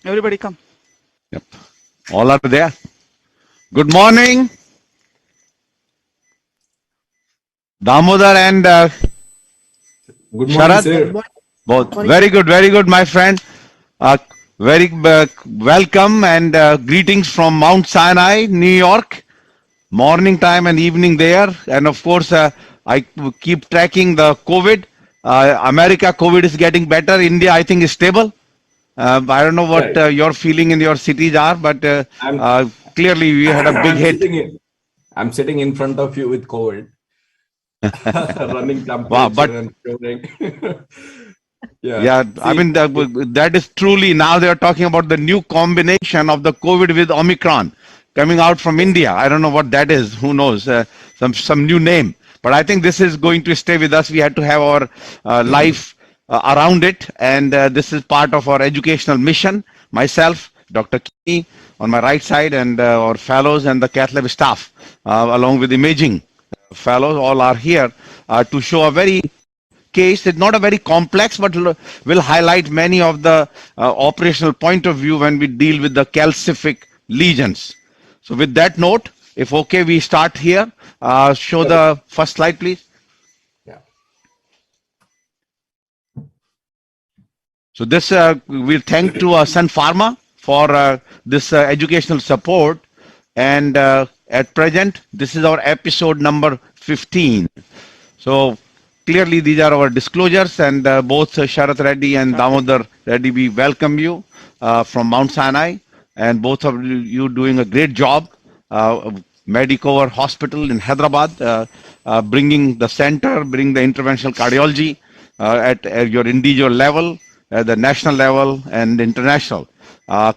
Everybody come. Yep. All are there. Good morning, Damodar and Good morning, Sharad. sir. Both. Very good, my friend. Uh, very welcome and greetings from Mount Sinai, New York. Morning time and evening there. And of course, I keep tracking the COVID. America, COVID is getting better. India, I think, is stable. I don't know what Right. your feeling in your cities are, but I'm clearly we had a big hit. I'm sitting in front of you with COVID, running Wow, but temperature and shivering. yeah, I See, mean, that is truly now they are talking about the new combination of the COVID with Omicron coming out from India. I don't know what that is. Who knows? Some new name. But I think this is going to stay with us. We had to have our life around it, and this is part of our educational mission. Myself, Dr. Kini, on my right side, and our fellows and the cath lab staff, along with imaging fellows, all are here to show a very case. It's not a very complex, but will highlight many of the operational point of view when we deal with the calcific lesions. So with that note, if okay, we start here. Show the first slide, please. yeah, So this we thank to Sun Pharma for this educational support. And at present, this is our episode number 15. So clearly, these are our disclosures, and both Sharath Reddy and Damodar Reddy, we welcome you from Mount Sinai, and both of you doing a great job. Medicover Hospital in Hyderabad, bringing the center, bringing the interventional cardiology at your individual level, at the national level, and international.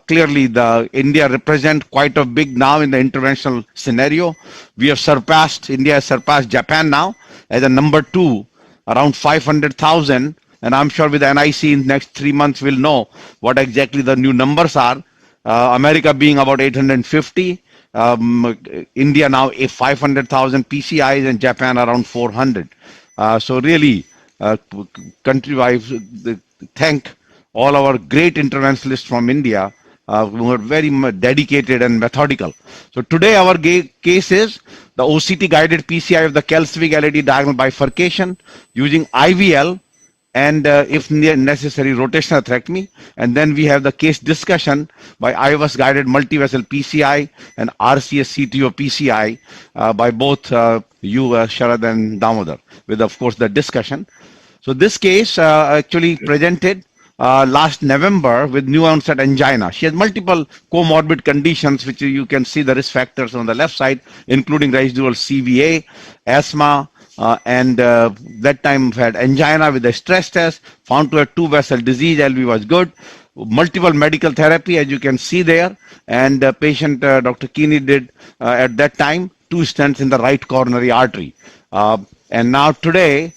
Clearly, the India represent quite a big now in the interventional scenario. We have surpassed, India has surpassed Japan now as a number 2, around 500,000. And I'm sure with NIC in the next 3 months we'll know what exactly the new numbers are. America being about 850, India now 500,000 PCIs, and Japan around 400. So really, country-wise, thank all our great interventionalists from India who are very dedicated and methodical. So today our case is the OCT-guided PCI of the calcific LAD diagonal bifurcation using IVL and if necessary rotational atherectomy. And then we have the case discussion by IVUS-guided multivessel PCI and RCS CTO PCI by both you, Sharad and Damodar, with of course the discussion. So this case actually presented last November with new onset angina. She has multiple comorbid conditions, which you can see the risk factors on the left side, including residual CVA, asthma, and that time had angina with a stress test, found to have 2 vessel disease, LV was good, multiple medical therapy as you can see there, and patient Dr. Kini did at that time 2 stents in the right coronary artery. And now today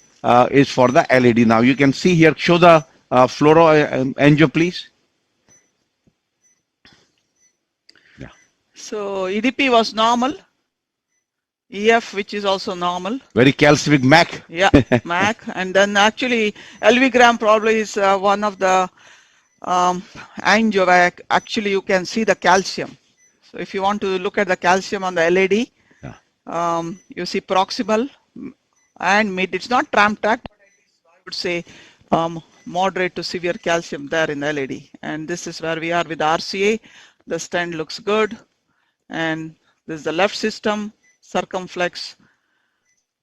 is for the LAD. Now you can see here, show the fluoro angio, please. Yeah. So EDP was normal. EF, which is also normal. Very calcific MAC. Yeah, MAC. And then actually LV gram probably is one of the angio where actually you can see the calcium. So if you want to look at the calcium on the LAD, Yeah. You see proximal and mid. It's not tram track, but at least I would say moderate to severe calcium there in the LAD. And this is where we are with RCA. The stent looks good. And this is the left system, circumflex,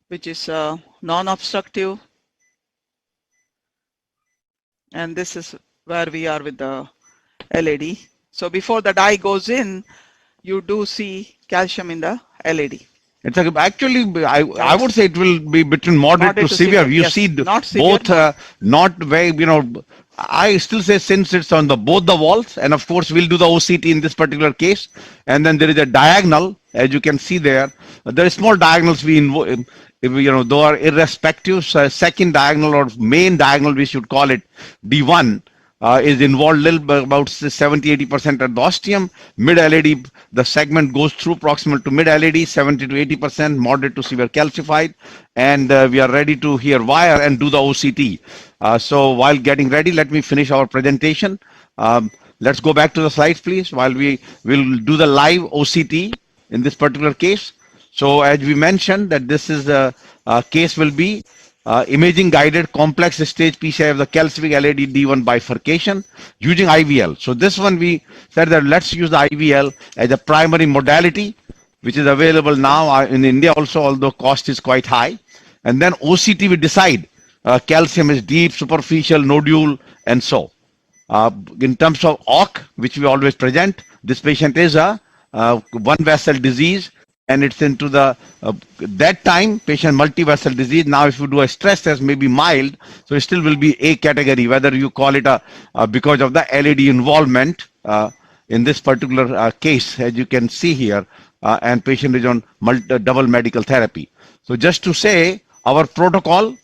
which is non-obstructive. And this is where we are with the LAD. So before the dye goes in, you do see calcium in the LAD. It's actually, I would say it will be between moderate to severe. You yes, see not severe, both, not very, I still say since it's on the both the walls, and of course we'll do the OCT in this particular case, and then there is a diagonal, as you can see there. There are small diagonals though are irrespective. So second diagonal or main diagonal, we should call it D1. Is involved little about 70-80% at the ostium. Mid LAD, the segment goes through proximal to mid LAD, 70 to 80%, moderate to severe calcified, and we are ready to hear wire and do the OCT. So while getting ready, let me finish our presentation. Let's go back to the slides, please, while we will do the live OCT in this particular case. So as we mentioned that this is the case will be imaging guided complex stage PCI of the calcific LAD-D1 bifurcation using IVL. So this one we said that let's use the IVL as a primary modality, which is available now in India also, although cost is quite high. And then OCT we decide calcium is deep, superficial, nodule, and so. In terms of OC, which we always present, this patient is a one vessel disease, and it's into the that time patient multivessel disease. Now, if you do a stress test, maybe mild, so it still will be A category, whether you call it a because of the LAD involvement in this particular case, as you can see here, and patient is on double medical therapy. So just to say, our protocol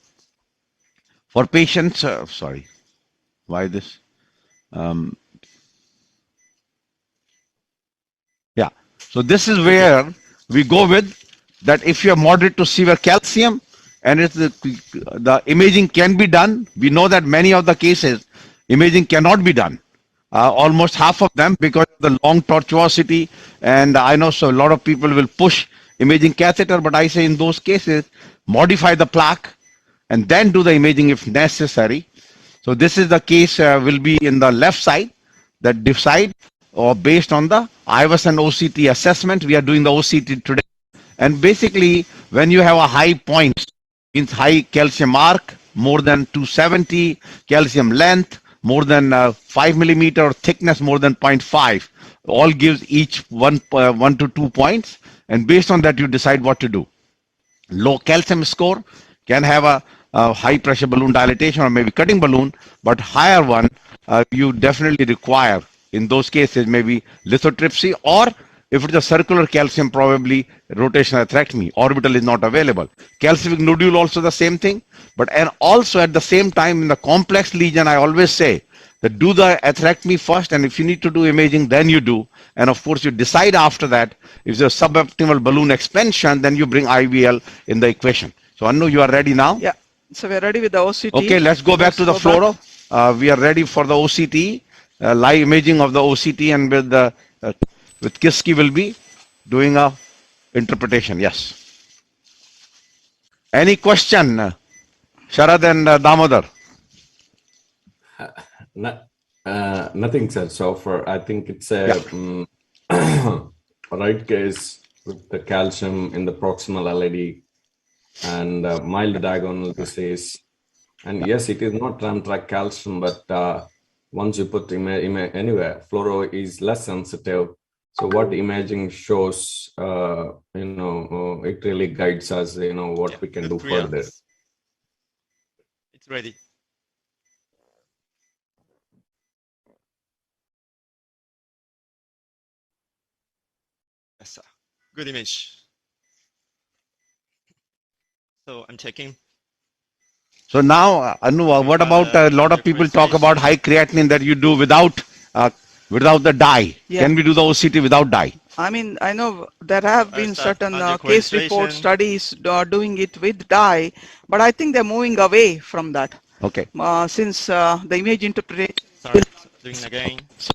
for patients, sorry, why this? Yeah, so this is where we go with that. If you have moderate to severe calcium and it's the imaging can be done, we know that many of the cases imaging cannot be done, almost half of them, because of the long tortuosity. And I know so a lot of people will push imaging catheter, but I say in those cases modify the plaque and then do the imaging if necessary. So this is the case will be in the left side that decide or based on the IVUS and OCT assessment. We are doing the OCT today. And basically when you have a high points, means high calcium arc, more than 270, calcium length, more than 5 millimeter, thickness more than 0.5, all gives each 1 to 2 points. And based on that you decide what to do. Low calcium score can have a high pressure balloon dilatation or maybe cutting balloon, but higher one you definitely require in those cases maybe lithotripsy, or if it's a circular calcium, probably rotational atherectomy. Orbital is not available. Calcific nodule also the same thing, but and also at the same time in the complex lesion I always say that do the atherectomy first, and if you need to do imaging then you do, and of course you decide after that if there's suboptimal balloon expansion, then you bring IVL in the equation. So Anu, you are ready now? Yeah. So we're ready with the OCT. Okay, let's go back to the fluoro. We are ready for the OCT, live imaging of the OCT, and with the with Kiski will be doing a interpretation. Yes. Any question, Sharad and Damodar? Nothing, sir. So far, I think it's a right case with the calcium in the proximal LAD and mild diagonal disease. And yes, it is not tram track calcium, but once you put anywhere, fluoro is less sensitive. So what imaging shows, it really guides us, what we can do further. It's ready. Yes, sir. Good image. So I'm checking. So now, Anu, what about a lot of people talk about high creatinine that you do without the dye? Yeah. Can we do the OCT without dye? I mean, I know there have been certain case report angiographic studies doing it with dye, but I think they're moving away from that. Okay. Since the image interpretation. Sorry, doing again. So,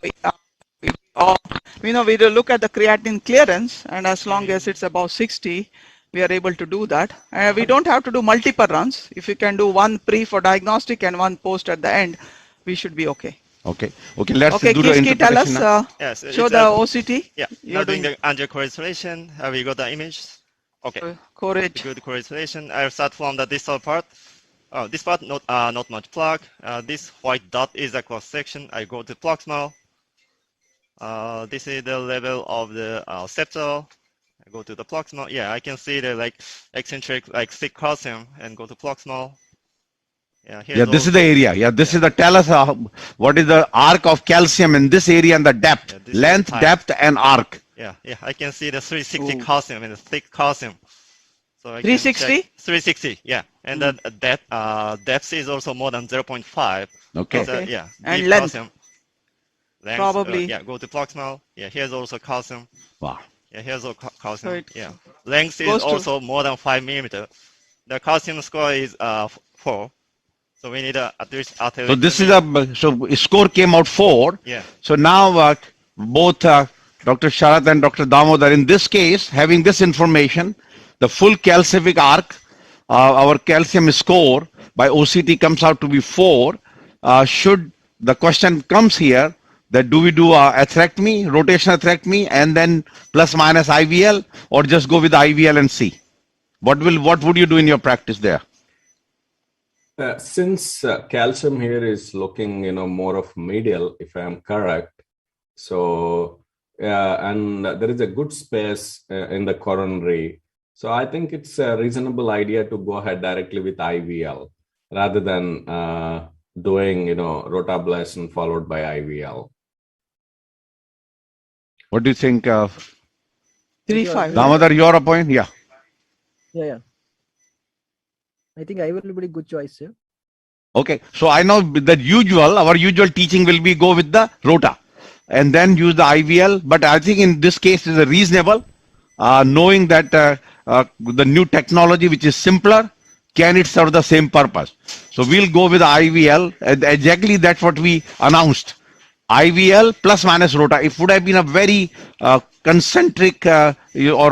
we will look at the creatinine clearance, and as long as it's above 60, we are able to do that. We don't have to do multiple runs. If you can do one pre for diagnostic and one post at the end, we should be okay. Okay. Okay. Let's Okay, do the Kiski, tell interpretation. us. Yes, Show the OCT. Yeah, You're doing the angiocorrelation. Have you got the image? Okay. Courage. Good correlation. I'll start from the distal part. Oh, this part not much plaque. This white dot is the cross section. I go to proximal. This is the level of the septal. I go to the proximal. Yeah, I can see the eccentric thick calcium and go to proximal. Yeah, this is the area. Yeah, this is the tell us what is the arc of calcium in this area and the depth, length, depth, and arc. Yeah, I can see the 360 calcium and the thick calcium. So 360? 360, yeah, and the depth is also more than 0.5. Okay. Yeah, and length. Calcium. Length, probably. Go to proximal. Yeah, here's also calcium. Wow. Yeah, here's also calcium. So yeah, length is also more than 5 millimeter. The calcium score is 4. So we need at least artery. So this is so score came out 4. Yeah. So now both Dr. Sharath and Dr. Damodar, in this case, having this information, the full calcific arc, our calcium score by OCT comes out to be 4. Should the question comes here that do we do atherectomy, rotational atherectomy, and then plus minus IVL, or just go with IVL and see? What would you do in your practice there? Since calcium here is looking, more of medial, if I am correct. So, and there is a good space in the coronary. So I think it's a reasonable idea to go ahead directly with IVL rather than doing, rotablation followed by IVL. What do you think? 3-5. Damodar, your point? Yeah. Yeah. I think I will be a good choice here. Okay, so I know that our usual teaching will be go with the rota and then use the IVL, but I think in this case is reasonable, knowing that the new technology which is simpler, can it serve the same purpose? So we'll go with the IVL, exactly that's what we announced. IVL plus minus rota. It would have been a very concentric or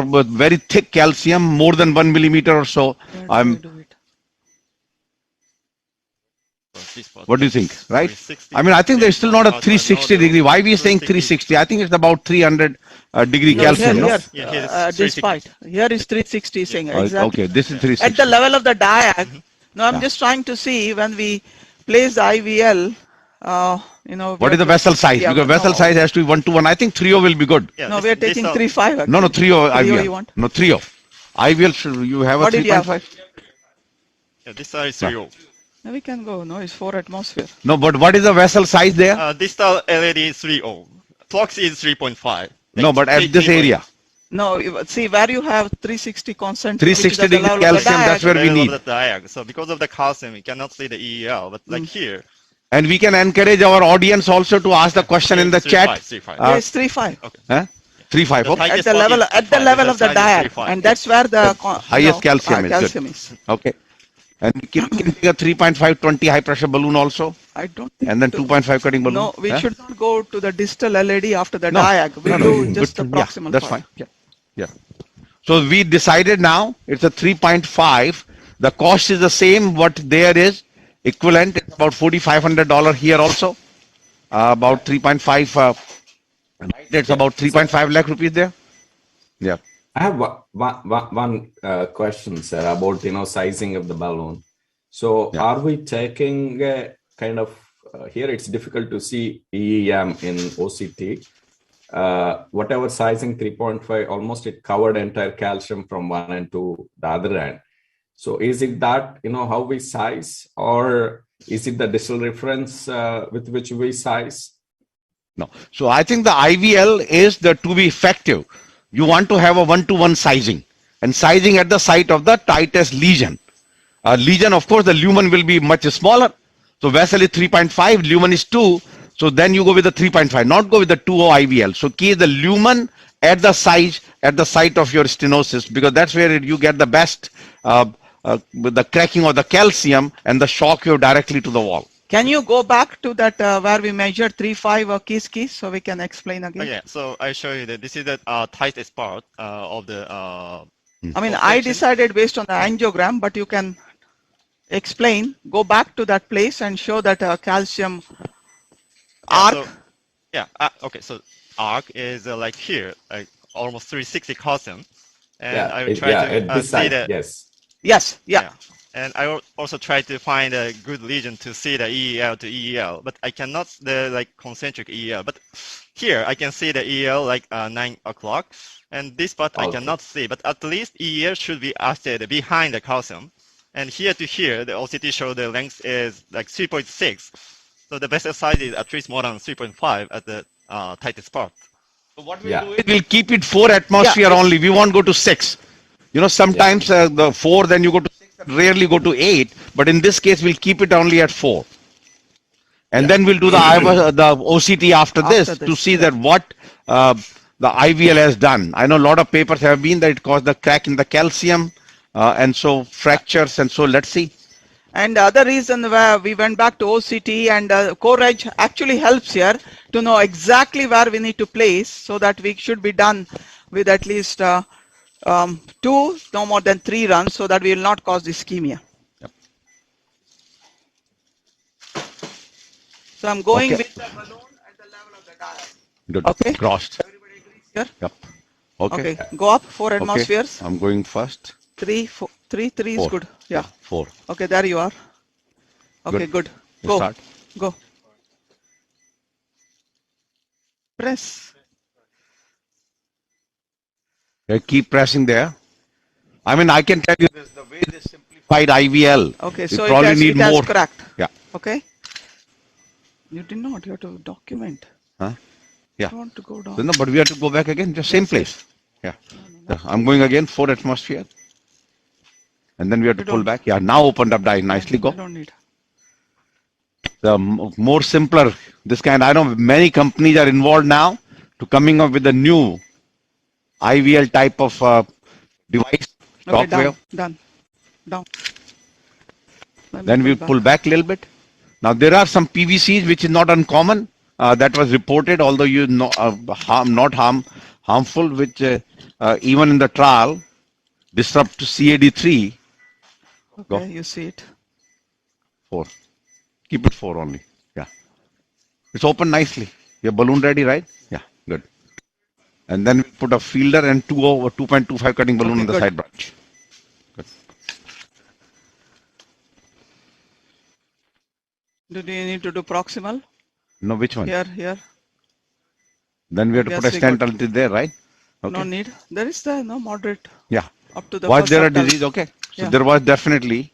very thick calcium, more than 1 millimeter or so. What do you think, right? I mean, I think there's still not a 360 degree. Why we saying 360? I think it's about 300 degree calcium. Despite here is 360 saying exactly. Okay, this is 360. At the level of the diag. No, I'm just trying to see when we place the IVL. What is the vessel size? Because vessel size has to be 1 to 1. I think 3.0 will be good. Yeah, no, we are taking 3.5. No, 3.0 IVL. You want? No, 3.0. IVL, you have a 3.5. Yeah, this is 3.0. No, we can go. No, it's 4 atmosphere. No, but what is the vessel size there? Distal LAD is 3.0. Flux is 3.5. No, but at this area. No, see where you have 360 concentric. 360 degree calcium, that's where we need. So because of the calcium, we cannot see the EEL, but like here. And we can encourage our audience also to ask the question in the chat. 3.5. Yes, 3.5. Okay. 3.5. Okay. At the level of the diag, and that's where the highest calcium is. Okay. And can we take a 3.5 20 high pressure balloon also? I don't think. And then 2.5 cutting balloon? No, we should not go to the distal LAD after the diag. We do just the proximal that's part. fine. Yeah. So we decided now it's a 3.5. The cost is the same what there is. Equivalent, it's about $4,500 here also. About 3.5. It's about 3.5 lakh rupees there. Yeah. I have one question, sir, about sizing of the balloon. So are we taking kind of here? It's difficult to see EEM in OCT. Whatever sizing 3.5, almost it covered entire calcium from one end to the other end. So is it that how we size, or is it the distal reference with which we size? No. So I think the IVL is to be effective. You want to have a 1-to-1 sizing, and sizing at the site of the tightest lesion. Lesion, of course, the lumen will be much smaller. So vessel is 3.5, lumen is 2. So then you go with the 3.5, not go with the 2.0 IVL. So key the lumen at the site of your stenosis, because that's where you get the best with the cracking of the calcium and the shock you directly to the wall. Can you go back to that where we measured 3.5 or keys so we can explain again? Okay, so I show you that this is the tightest part of the. I mean, I decided based on the angiogram, but you can explain. Go back to that place and show that calcium arc. Okay. So arc is like here, like almost 360 calcium, and I will try to see that. Yes. And I also try to find a good lesion to see the EEL to EEL, but I cannot the concentric EEL. But here I can see the EEL like 9 o'clock, and this part I cannot see. But at least EEL should be acted behind the calcium. And here to here, the OCT show the length is like 3.6. So the vessel size is at least more than 3.5 at the tightest part. So what we'll do is we'll keep it 4 atmosphere only. We won't go to 6. Sometimes the 4, then you go to 6, rarely go to 8. But in this case, we'll keep it only at 4. And then we'll do the OCT after this to see that what the IVL has done. I know a lot of papers have been that it caused the crack in the calcium and so fractures, and so let's see. And the other reason where we went back to OCT and core-edge actually helps here to know exactly where we need to place, so that we should be done with at least 2, no more than 3 runs, so that we will not cause ischemia. Yep. So I'm going Okay. with the balloon at the level of the dial. Good. Okay. Crossed. Everybody agrees here? Yep. Okay. Okay. Go up 4 Okay. atmospheres. I'm going first. 3, 4, 3 is 4. good. Yeah. 4. Okay, there you are. Okay, good. You Go. start. Go. Press. Okay, keep pressing there. I mean, I can tell you this, the way they simplified IVL. Okay, we so probably need it has more. cracked. Yeah. Okay. You did not. You have to document. Huh? Yeah. You want to go down. No, but we have to go back again, just same place. Yeah. Yeah. I'm going again, 4 atmosphere. And then we have to pull back. Yeah, now opened up, die nicely. I Go. don't need. The more simpler, this kind, I know many companies are involved now to coming up with a new IVL type of device, Okay, software. done. Down. Then we pull back a little bit. Now there are some PVCs which is not uncommon. That was reported, although you know, harmful, which even in the trial disrupt to CAD3. Okay, Go. you see it. 4. Keep it 4 only. Yeah. It's open nicely. Your balloon ready, right? Yeah, good. And then we put a fielder and 2.25 cutting balloon on the side branch. Good. Do you need to do proximal? No, which one? Here. Then we have to put a stent until there, right? Okay. No need. There is no moderate. Yeah. Up to the Was first there a subtle. disease? Okay. So Yeah. there was definitely.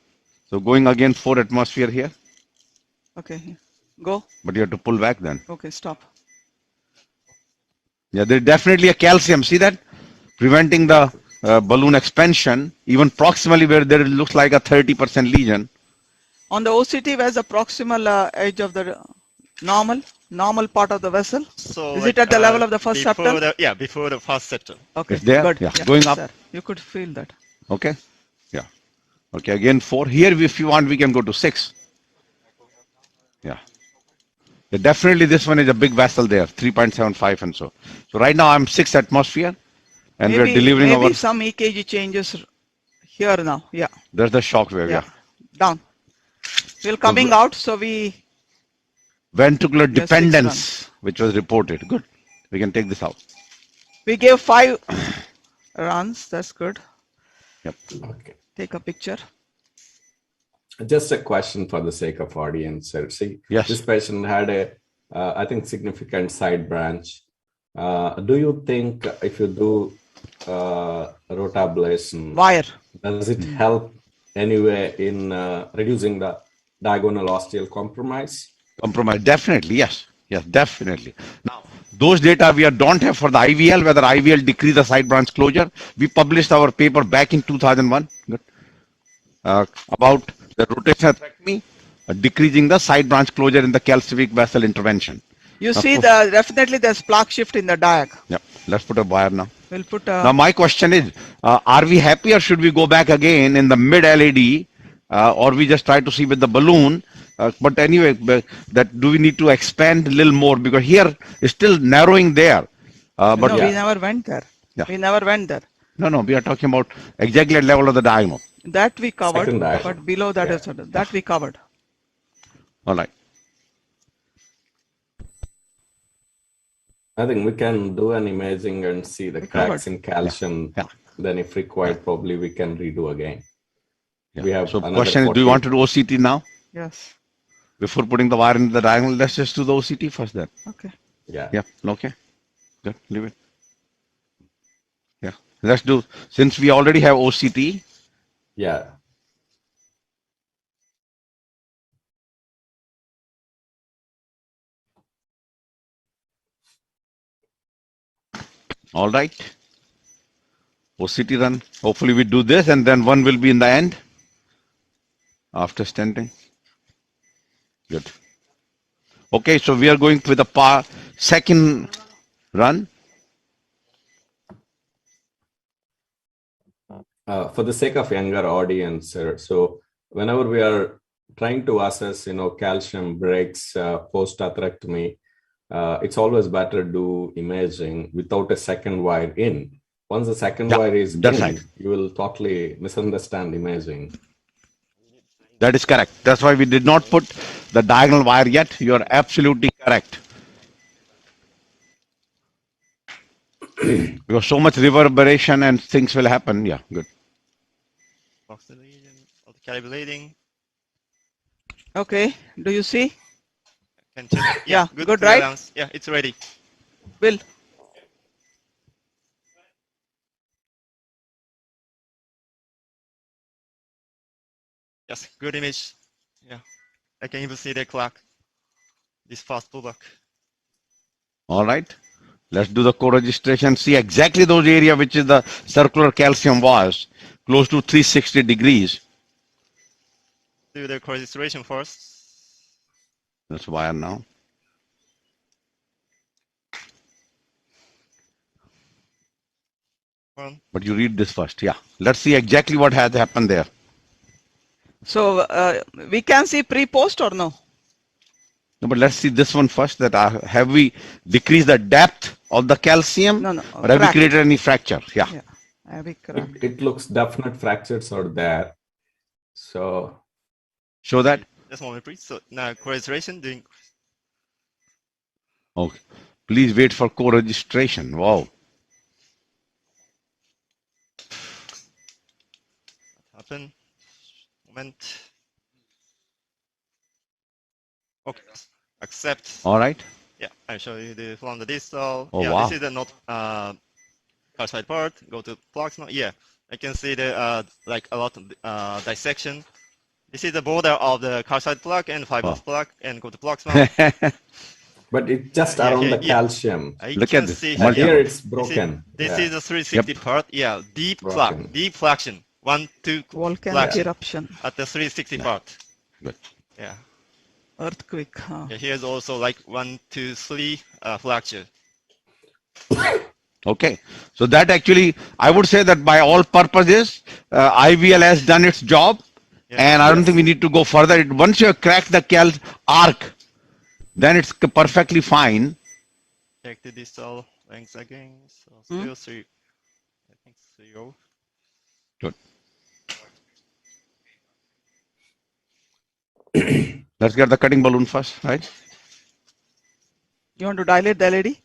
So going again 4 atmosphere here. Okay. Go. But you have to pull back then. Okay, stop. Yeah, there's definitely a calcium. See that? Preventing the balloon expansion, even proximally where there looks like a 30% lesion. On the OCT, where's the proximal edge of the normal part of the vessel? So Is like, it at the level of the first before septum? before the first septum. Okay, It's there? good. Yeah. Going up. Sir. You could feel that. Okay. Yeah. Okay, again 4. Here, if you want, we can go to 6. Yeah. Yeah, definitely this one is a big vessel there, 3.75 and so. So right now I'm 6 atmosphere and we are delivering maybe our... some EKG changes here now. Yeah. There's the shock wave, yeah. Down. We're coming out, so we... Ventricular Yes, 6 dependence, which was reported. Good. We can take this out. We gave 5 runs. That's good. Yep. Okay. Take a picture. Just a question for the sake of audience. See, Yes. this patient had a, I think, significant side branch. Do you think if you do rotablation, Wire. does it help anyway in reducing the diagonal osteal compromise? Compromise, definitely, yes. Yes, definitely. Now, those data we don't have for the IVL, whether IVL decrease the side branch closure. We published our paper back in 2001 about the rotational atherectomy, decreasing the side branch closure in the calcific vessel intervention. You see, definitely there's plaque shift in the diag. Yep. Let's put a wire now. We'll put Now, my question is, are we happy or should we go back again in the mid LAD or we just try to see with the balloon? But anyway, that do we need to expand a little more? Because here is still narrowing there. But no, we never went there. Yeah. We never went there. No, we are talking about exactly at level of the diagonal. That we covered, Second diagonal. but below that is that we covered. All right. I think we can do an imaging and see the cracks in calcium. Yeah. Then if required, probably we can redo again. Yeah. We have So another question is, 40. do you want to do OCT now? Yes. Before putting the wire into the diagonal, let's just do the OCT first then. Okay. Yeah. Yeah, okay. Good, leave it. Yeah, let's do, since we already have OCT. Yeah. All right. OCT run. Hopefully we do this and then one will be in the end after stenting. Good. Okay, so we are going with the second run. For the sake of younger audience, so whenever we are trying to assess, calcium breaks post-atherectomy, it's always better to do imaging without a second wire in. Once the second wire is in, right. you will totally misunderstand imaging. That is correct. That's why we did not put the diagonal wire yet. You're absolutely correct. Because so much reverberation and things will happen. Yeah, good. Calibrating. Okay, do you see? Can check. Yeah, good, right? Clearance. Yeah, it's ready. Bill. Yes, good image. Yeah, I can even see the clock. This fast pullback. All right. Let's do the co-registration. See exactly those area which is the circular calcium was close to 360 degrees. Do the co-registration first. That's wire now. But you read this first. Yeah. Let's see exactly what has happened there. So we can see pre-post or no? No, but let's see this one first. That have we decreased the depth of the calcium? No, or have we created any fracture? Yeah. Have we cracked? It looks definite fractures are there. So show that. Just one moment, please. So now co-registration doing. Okay. Please wait for co-registration. Wow. What happened? Moment. Okay. Accept. All right. Yeah, I'll show you the from the distal. Oh, yeah, wow. This is the not calcified part. Go to proximal. Yeah, I can see the like a lot of dissection. This is the border of the calcified plaque and fibrous plaque, and go to proximal. But it's just around the calcium. Look at this. Here it's broken. This is the 360 part. Yeah, deep plaque, deep flaction. 1-2 volcanic eruption at the 360 part. Good. Yeah. Earthquake. Yeah, here's also like 1, 2, 3 fracture. Okay. So that actually, I would say that by all purposes, IVL has done its job. Yeah. And I don't think we need to go further. Once you have cracked the arc, then it's perfectly fine. Check the distal length again. So still 3. I think 3. Good. Let's get the cutting balloon first, right? You want to dilate the LAD?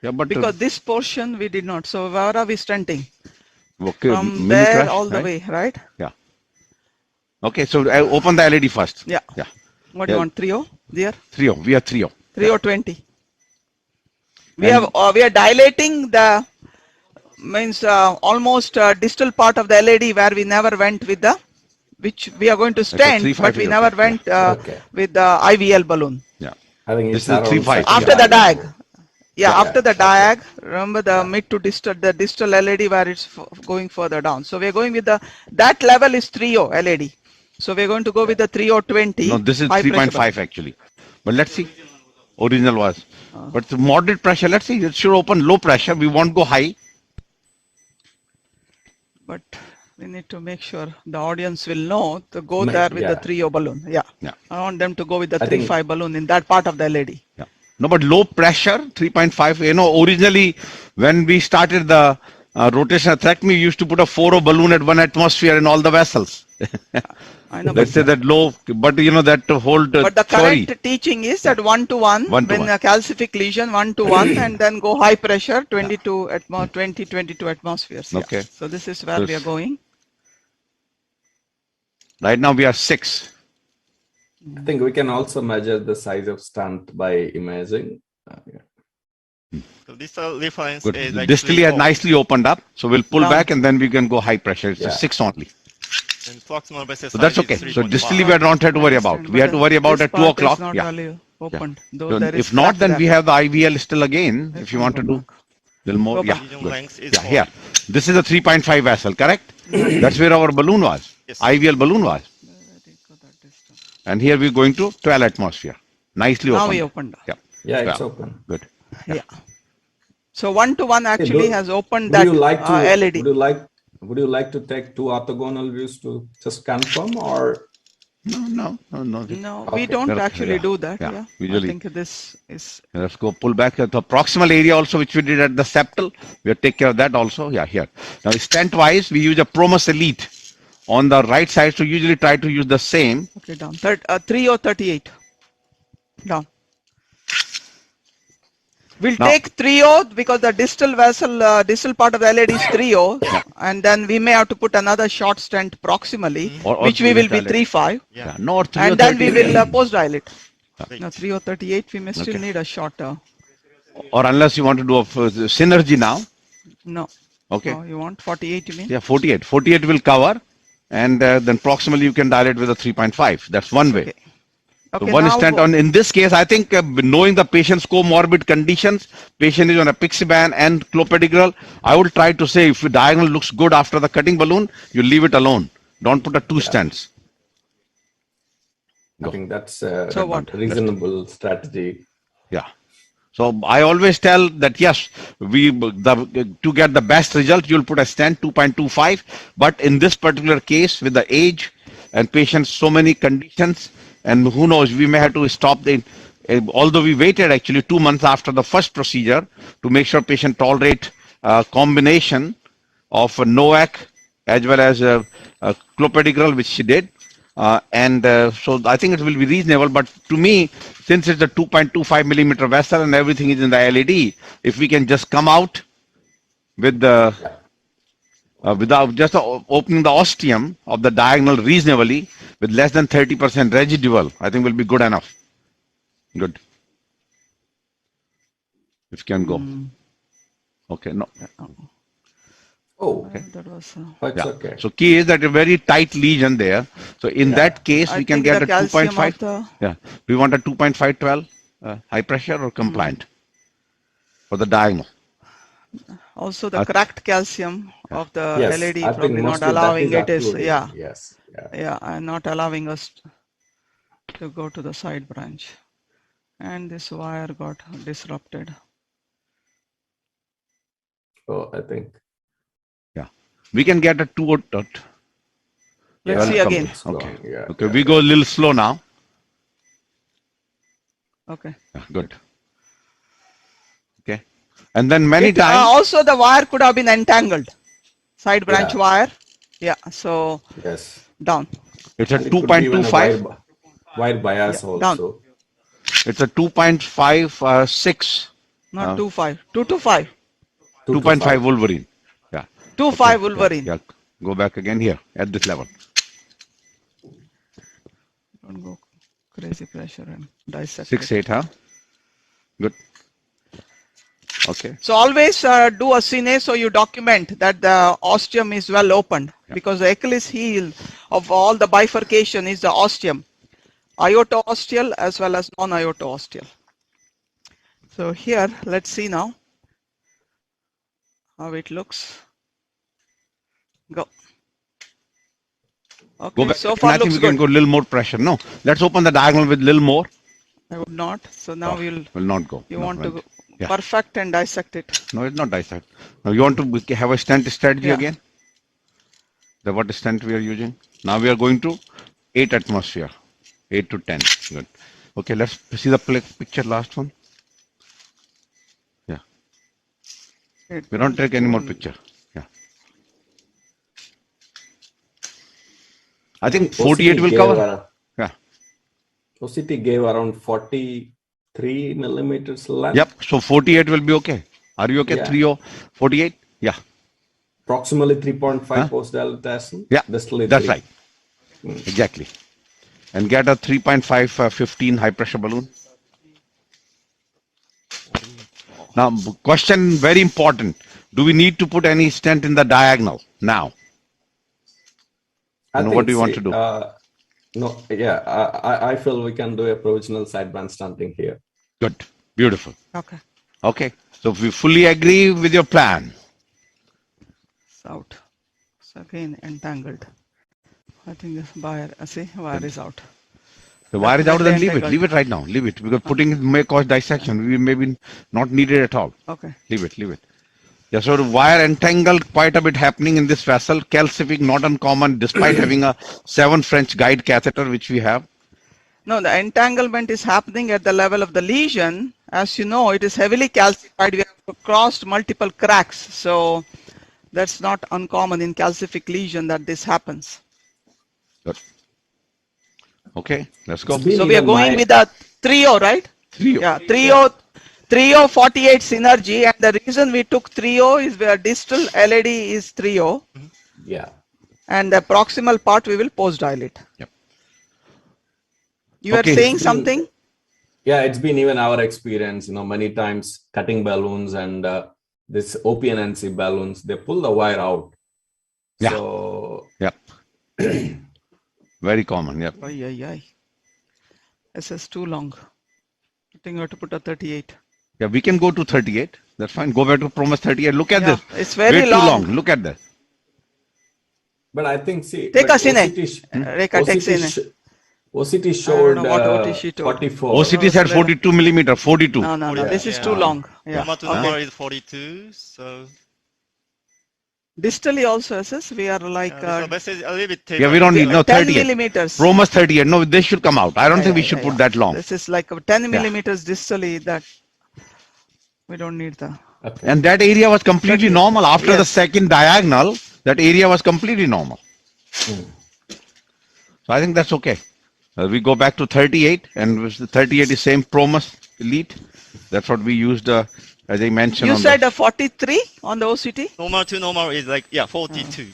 Yeah, but because this portion we did not. So where are we stenting? Okay, from there all the way, right? Yeah. Okay, so open the LAD first. Yeah. Yeah. What do you want? 3.0 there? 3.0. We are 3.0. 3.020. We are dilating the means almost distal part of the LAD where we never went with the which we are going to stent, but we never went with the IVL balloon. Yeah. I think this is 3.5. After the diag. Yeah, after the diag, remember the mid to distal, the distal LAD where it's going further down. So we're going with that level is 3.0 LAD. So we're going to go with the 3.020. No, this is 3.5 actually. But let's see. Original was. But the moderate pressure, let's see. It should open low pressure. We won't go high. But we need to make sure the audience will know to go there with the 3.0 balloon. Yeah. I want them to go with the 3.5 balloon in that part of the LAD. Yeah. No, but low pressure, 3.5. You know, originally when we started the rotational atherectomy, we used to put a 4.0 balloon at 1 atmosphere in all the vessels. I know. Let's say that low, but you know that to hold. But the current teaching is that 1-to-1 when a calcific lesion 1-to-1 and then go high pressure 22 atmospheres. Okay. Yeah. So this is where we are going. Right now we are 6. I think we can also measure the size of stent by imaging. So this reference Good. is like distally has nicely opened up, so we'll pull back and then we can go high pressure. It's a 6 only. And proximal so that's okay. So distally we don't have to worry about. We have to worry about at 2 o'clock. Opened. If not, then we have the IVL still again. If you want to do little more, yeah. Here. This is a 3.5 vessel, correct? That's where our balloon was. Yes. IVL balloon was. And here we're going to 12 atmosphere. Nicely open. Now we opened. Yeah, it's open. Good. Yeah. So 1-to-1 actually has opened that LAD. Would you like to take 2 orthogonal views to just confirm, or No. No, we Okay. don't Okay, actually yeah, do that. yeah, Yeah, usually. I think this is Let's go pull back at the proximal area also, which we did at the septal. We'll take care of that also. Yeah, here. Now, stent wise, we use a Promus Elite on the right side. So usually try to use the same. okay. Down 3038. Down. We'll Now, take 30 because the distal vessel, distal part of the LAD is 30, and then we may have to put another short stent proximally, or which we will be dilate. 35, Yeah, no, or 3 or and then we 38. will post dilate. Great. No, 3038, we may still Okay. need a shorter. Or unless you want to do a synergy now. No. Okay. Oh, you want 48, you mean? Yeah, 48. 48 will cover. And then proximally you can dilate with a 3.5. That's one way. Okay. So Okay, one now stent on, in this case, I think knowing the patient's comorbid conditions, patient is on apixaban and clopidogrel, I would try to say if the diagonal looks good after the cutting balloon, you leave it alone. Don't put a two stents. I think that's So what? a reasonable strategy. Yeah. So I always tell that yes, to get the best result, you'll put a stent 2.25. But in this particular case, with the age and patient's so many conditions, and who knows, we may have to stop the. Although we waited actually 2 months after the first procedure to make sure patient tolerate a combination of a NOAC as well as clopidogrel, which she did. So I think it will be reasonable, but to me, since it's a 2.25 millimeter vessel and everything is in the LAD, if we can just come out with the without just opening the ostium of the diagonal reasonably with less than 30% residual, I think will be good enough. Good. If you can go. Okay, no. Oh, That was. that's Yeah. okay. So key is that a very tight lesion there. So in that case, I we can think get the a calcium 2.5. of the- Yeah. We want a 2.512 high pressure or compliant for the diagonal. Also, the cracked calcium of the Yes, LAD I probably think not mostly that allowing is it is, occluding. yeah, Yes. Yeah. yeah, and not allowing us to go to the side branch. And this wire got disrupted. Oh, I think. Yeah. We can get a 2 dot. Let's see again. It's Okay. gone. Yeah. Okay. yeah, We go a little slow now. Okay. Yeah, good. Okay. And then many times. Also, the wire could have been entangled. Side branch Yeah. wire. Yeah. So Yes. down. It's a And it could be even a 2.25. wire bias Yeah, down. also. It's a 2.56. Not 2.5. 2.25. 2.5 Wolverine. Yeah. 2.5 Okay. Wolverine. Yeah. Go back again here at this level. Don't go crazy pressure and dissect. 6.8, huh? Good. Okay. So always do a Sinai so you document that the ostium is well opened, because the Achilles heel of all the bifurcation is the ostium, ioto-ostial as well as non-ioto-ostial. So here, let's see now how it looks. Go. Okay, Go back. so far I think looks we can good. go a little more pressure. No, let's open the diagonal with a little more. I would not. So now Will not go. you No, want right. to Yeah. perfect and dissect it. No, it's not dissect. Now you want to have a stent strategy Yeah. again? The what stent we are using? Now we are going to 8 atmosphere, 8 to 10. Good. Okay, let's see the picture last one. Yeah. We don't take any more picture. Yeah. I think 48 will cover. Yeah. OCT gave around 43 millimeters length. Yep. So 48 will be okay. Are you okay? Yeah. 30, 48? Yeah. Approximately 3.5 Huh? post-dilatation. Yeah. Distally That's 3. right. Exactly. And get a 3.5 15 high pressure balloon. Now, question very important. Do we need to put any stent in the diagonal now? And what do you want to do? No, yeah, I feel we can do a provisional sideband stunting here. Good. Beautiful. Okay. Okay. So we fully agree with your plan. It's out. So again entangled. I think this wire is out. The wire is out, then leave it. entangled. Leave it right now. Leave it. Because putting it may cause dissection. We may be not needed at all. Okay. Leave it. Leave it. Yeah, so the wire entangled quite a bit happening in this vessel. Calcific, not uncommon, despite having a 7 French guide catheter, which we have. No, the entanglement is happening at the level of the lesion. As you know, it is heavily calcified. We have crossed multiple cracks. So that's not uncommon in calcific lesion that this happens. Good. Okay, let's go. It's been So we are even going my- with a 3O, right? 3O. Yeah, 3O 48 synergy. And the reason we took 3O is where distal LAD is 3O. Yeah. And the proximal part we will post dilate. Yep. You are Okay. saying something? Yeah, it's been even our experience, many times cutting balloons and this OP&NC balloons, they pull the wire out. Yeah. So, Yep. Very common. Yep. Ay, ay, ay. This is too long. I think you have to put a 38. Yeah, we can go to 38. That's fine. Go back to Promus 38. Look at Yeah, this. it's very Way too long. Look at that. but I think, see, Take but a Sinai. OCT sh- Rekha, take Sinai. OCT I showed don't know what OT she told. 44. OCT said 42 millimeter, 42. No, no, no. Yeah. This is too Yeah. long. Yeah. Number to Okay. number is 42. So Distally also, SS, we are like so message a little bit. Yeah, we don't need, no, 10 38. millimeters. Promus 38. No, they should come out. I don't think we should put that long. This is like 10 millimeters distally that we don't need the. Okay. And that area was completely normal. After the Yes. second diagonal, that area was completely normal. So I think that's okay. We go back to 38, and the 38 is same Promus Elite. That's what we used, as I mentioned. You on said a 43 on the OCT? Normal to normal is like 42.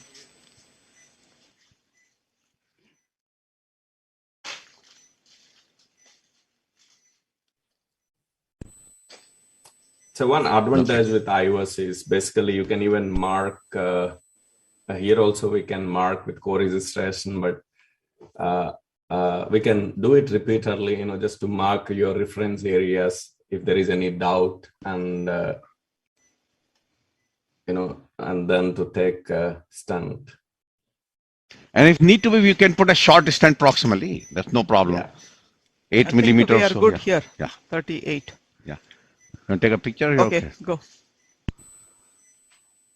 So one advantage with iOS is basically you can even mark, here also we can mark with co-registration, but we can do it repeatedly, just to mark your reference areas if there is any doubt, and and then to take stent. And if need to be, we can put a short stent proximally. That's no problem. Yeah. 8 I think millimeters. we are so, good yeah. here. Yeah. 38. You want to take a picture? You're Okay, go.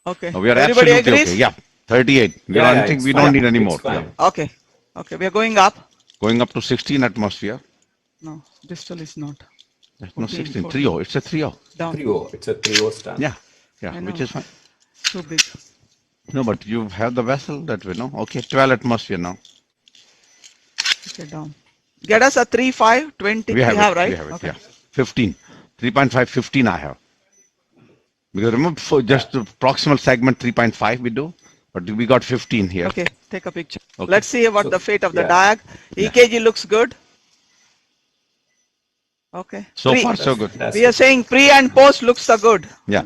Okay. No, we are Everybody absolutely agrees? okay. Yeah, 38. We Yeah, don't yeah, think it's we fine. don't need any It's more. fine. Yeah. Okay. Okay, we are going up. Going up to 16 atmosphere. No, distal is not. There's no 14, 16. 14. 3-0. It's a 3-0. Down. 3O, it's a 3O stent. Yeah. I Yeah, know. which is fine. Too big. No, but you have the vessel that way, no? Okay, 12 atmosphere now. Okay, down. Get us a 3.5, 20. We have it. right? We have it, Okay. yeah. 15. 3.5, 15 I have. Because remember, for just the proximal segment 3.5 we do, but we got 15 here. Okay, take a picture. Okay. Let's see what So, the fate of the yeah. diag. EKG looks good. Okay. So Pre- far, so good. That's We are saying pre and post looks so good. Yeah.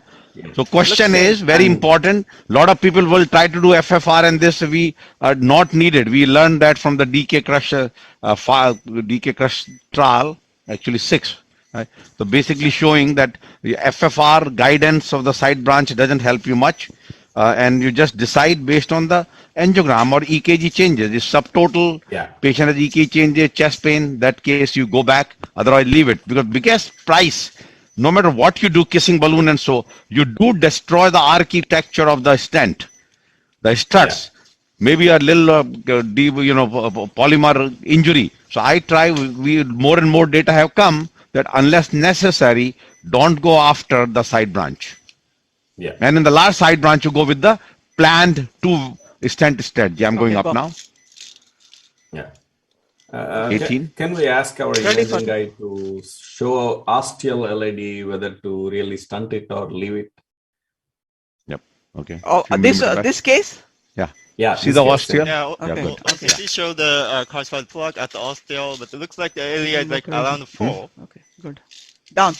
So question Looks is very important. Lot of people will try to do FFR, and this we are not needed. We learned that from the DK Crush DK Crush trial, actually 6. Right? So basically showing that the FFR guidance of the side branch doesn't help you much, and you just decide based on the angiogram or EKG changes. If subtotal Yeah. patient has EKG changes, chest pain, that case you go back. Otherwise leave it, because biggest price. No matter what you do, kissing balloon and so, you do destroy the architecture of the stent, the struts. Maybe a little, polymer injury. So I try. We more and more data have come that unless necessary, don't go after the side branch. Yeah. And in the last side branch, you go with the planned 2 stent strategy. I'm going Okay, up go. now. Yeah. 18. Can we ask our 34. imaging guy to show osteal LAD whether to really stunt it or leave it? Yep. Okay. Oh, Few millimeter back. this case? Yeah. Yeah. See this the case, osteal? Yeah, Okay. good. OCT show the calcified plug at the osteal, but it looks like the area is like around 4. Okay, good. Down.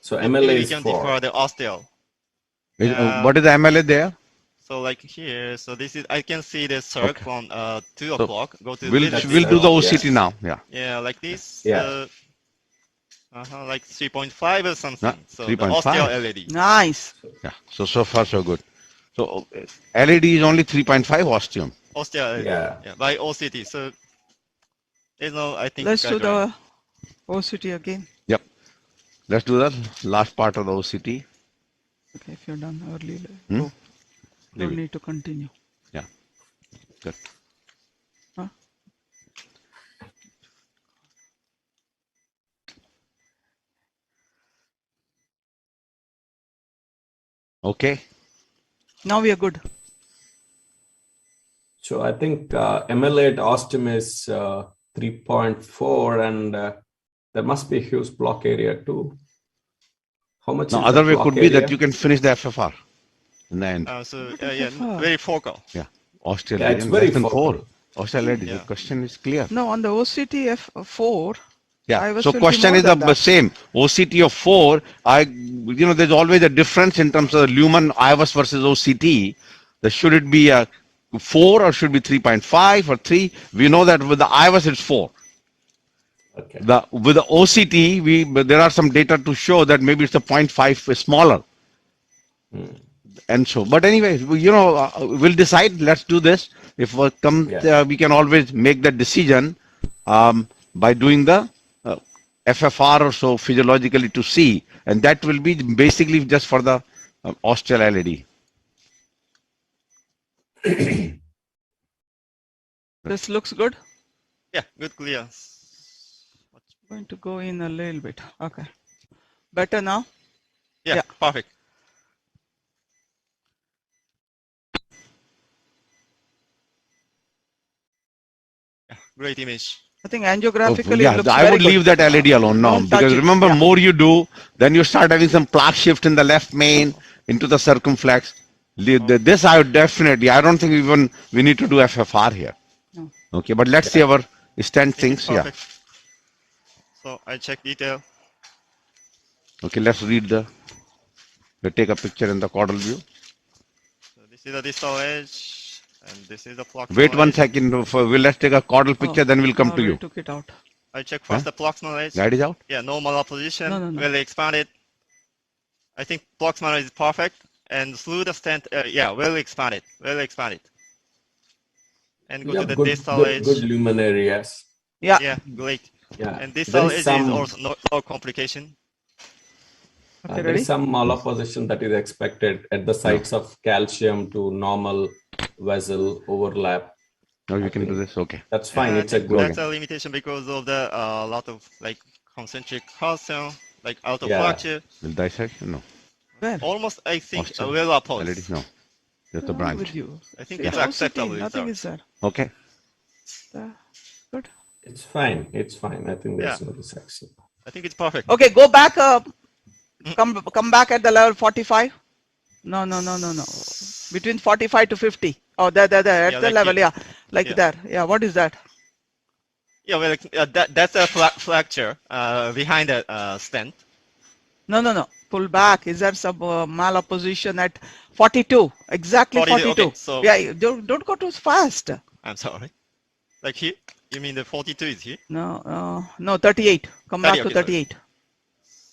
So Maybe MLA we is can 4. defer the osteal. What is the MLA there? So like here, so this is, I can see the circ Okay. from 2 o'clock. Go to We'll little do bit the more. OCT now. Yeah. Yeah, like this. Yeah. Like 3.5 or something. So the 3.5. osteal LED. Nice. Yeah. So far so good. So LED is only 3.5 ostium. Osteal LED. Yeah. By OCT. So there's no, I think. Let's do guideline. the OCT again. Yep. Let's do the last part of the OCT. Okay, if you're done early, Hmm? go. Leave Don't it. need to continue. Yeah. Good. Huh? Okay. Now we are good. So I think MLA Ostim is 3.4, and there must be a huge block area too. How much Now, is the other way block could be that area? you can finish the FFR in the end. Yeah, FFR? very focal. Yeah. Yeah, Australian, it's very less than focal. 4. Australian, Yeah. the question is clear. No, on the OCT F4, Yeah. IVUS So will be question more is than the that. same. OCT of 4, there's always a difference in terms of the lumen IVUS versus OCT. Should it be a 4 or should it be 3.5 or 3? We know that with the IVUS it's 4. Okay. With the OCT, there are some data to show that maybe it's a 0.5 smaller. And so, but anyway, we'll decide. Let's do this. If what comes, Yeah. we can always make that decision by doing the FFR or so physiologically to see, and that will be basically just for the osteal LAD. This looks good. Yeah, good clearance. Going to go in a little bit. Okay. Better now? Yeah, Yeah. perfect. Yeah, great image. I think angiographically Yeah, it looks I very would good. leave that LAD alone now, Don't touch because it. remember, Yeah. more you do, then you start having some plaque shift in the left main into the circumflex. This I would definitely, I don't think even we need to do FFR here. No. Okay, but let's see our stent I think it's things. Yeah. perfect. So I check detail. Okay, let's read we'll take a picture in the caudal view. So this is the distal edge, and this is the proximal Wait one edge. second. Let's take a caudal picture, then we'll come to already you. took it out. I check first the proximal edge. Guide is out. Yeah, normal position, No. really expanded. I think proximal is perfect, and through the stent, yeah, really expanded, And go You to the have distal edge. good lumen areas. Yeah. Yeah, great. Yeah. And There distal is edge is also no complication. Okay, there ready? is some malposition that is expected at the sites of calcium to normal vessel overlap. Now you I can do think this. Okay. That's fine. I It's a think good. that's a limitation because of the lot of like concentric calcium, like auto Yeah. fracture. Will dissect? No. Where? Almost, I think, Ostial. well LAD? opposed. No. Just the Wrong branch. with you? I think See it's the acceptable OCT, nothing result. is there. Okay. Good. It's fine. It's fine. I think there's Yeah. no dissection. I think it's perfect. Okay, go back. Come back at the level 45. No. Between 45 to 50. Oh, there. At Yeah, the like level, here. yeah. Like Yeah. there. Yeah, what is that? Yeah, well, that's a fracture behind the stent. No. Pull back. Is there some malposition at 42? Exactly 42, 42. okay, so- Yeah, don't go too fast. I'm sorry. Like here? You mean the 42 is here? No, 38. Come back 30, to okay, sorry. 38.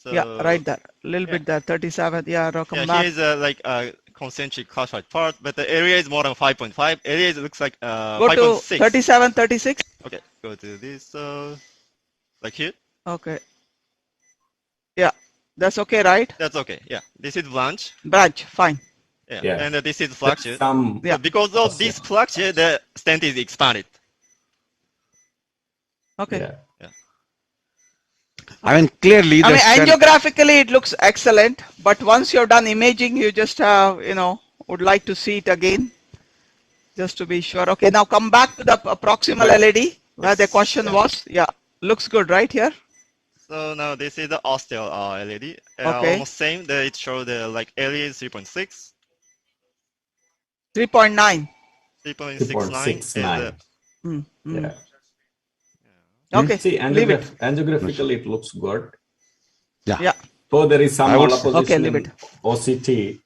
So, Yeah, right there. A little yeah. bit there. 37. Yeah, come Yeah, back. here's like a concentric calcified part, but the area is more than 5.5. Area looks like Go to 5.6. 37, 36. Okay, go to this, like here. Okay. Yeah, that's okay, right? That's okay. Yeah, this is branch. Branch, fine. Yeah, Yeah. and this is There's fracture. some Yeah. So because of this fracture, the stent is expanded. Okay. Yeah. I mean, clearly, I the mean, stent- angiographically, it looks excellent. But once you're done imaging, you just have, would like to see it again, just to be sure. Okay, now come back to the proximal LAD, where the question was. Yeah, looks good, right here. So now this is the osteal LAD. Okay. Almost same. It showed like area is 3.6, 3.9. 3.69 is 3.69. Yeah. Okay, See, leave it. angiographically, it looks good. Yeah. So there is some I would- malposition Okay, leave in it. OCT.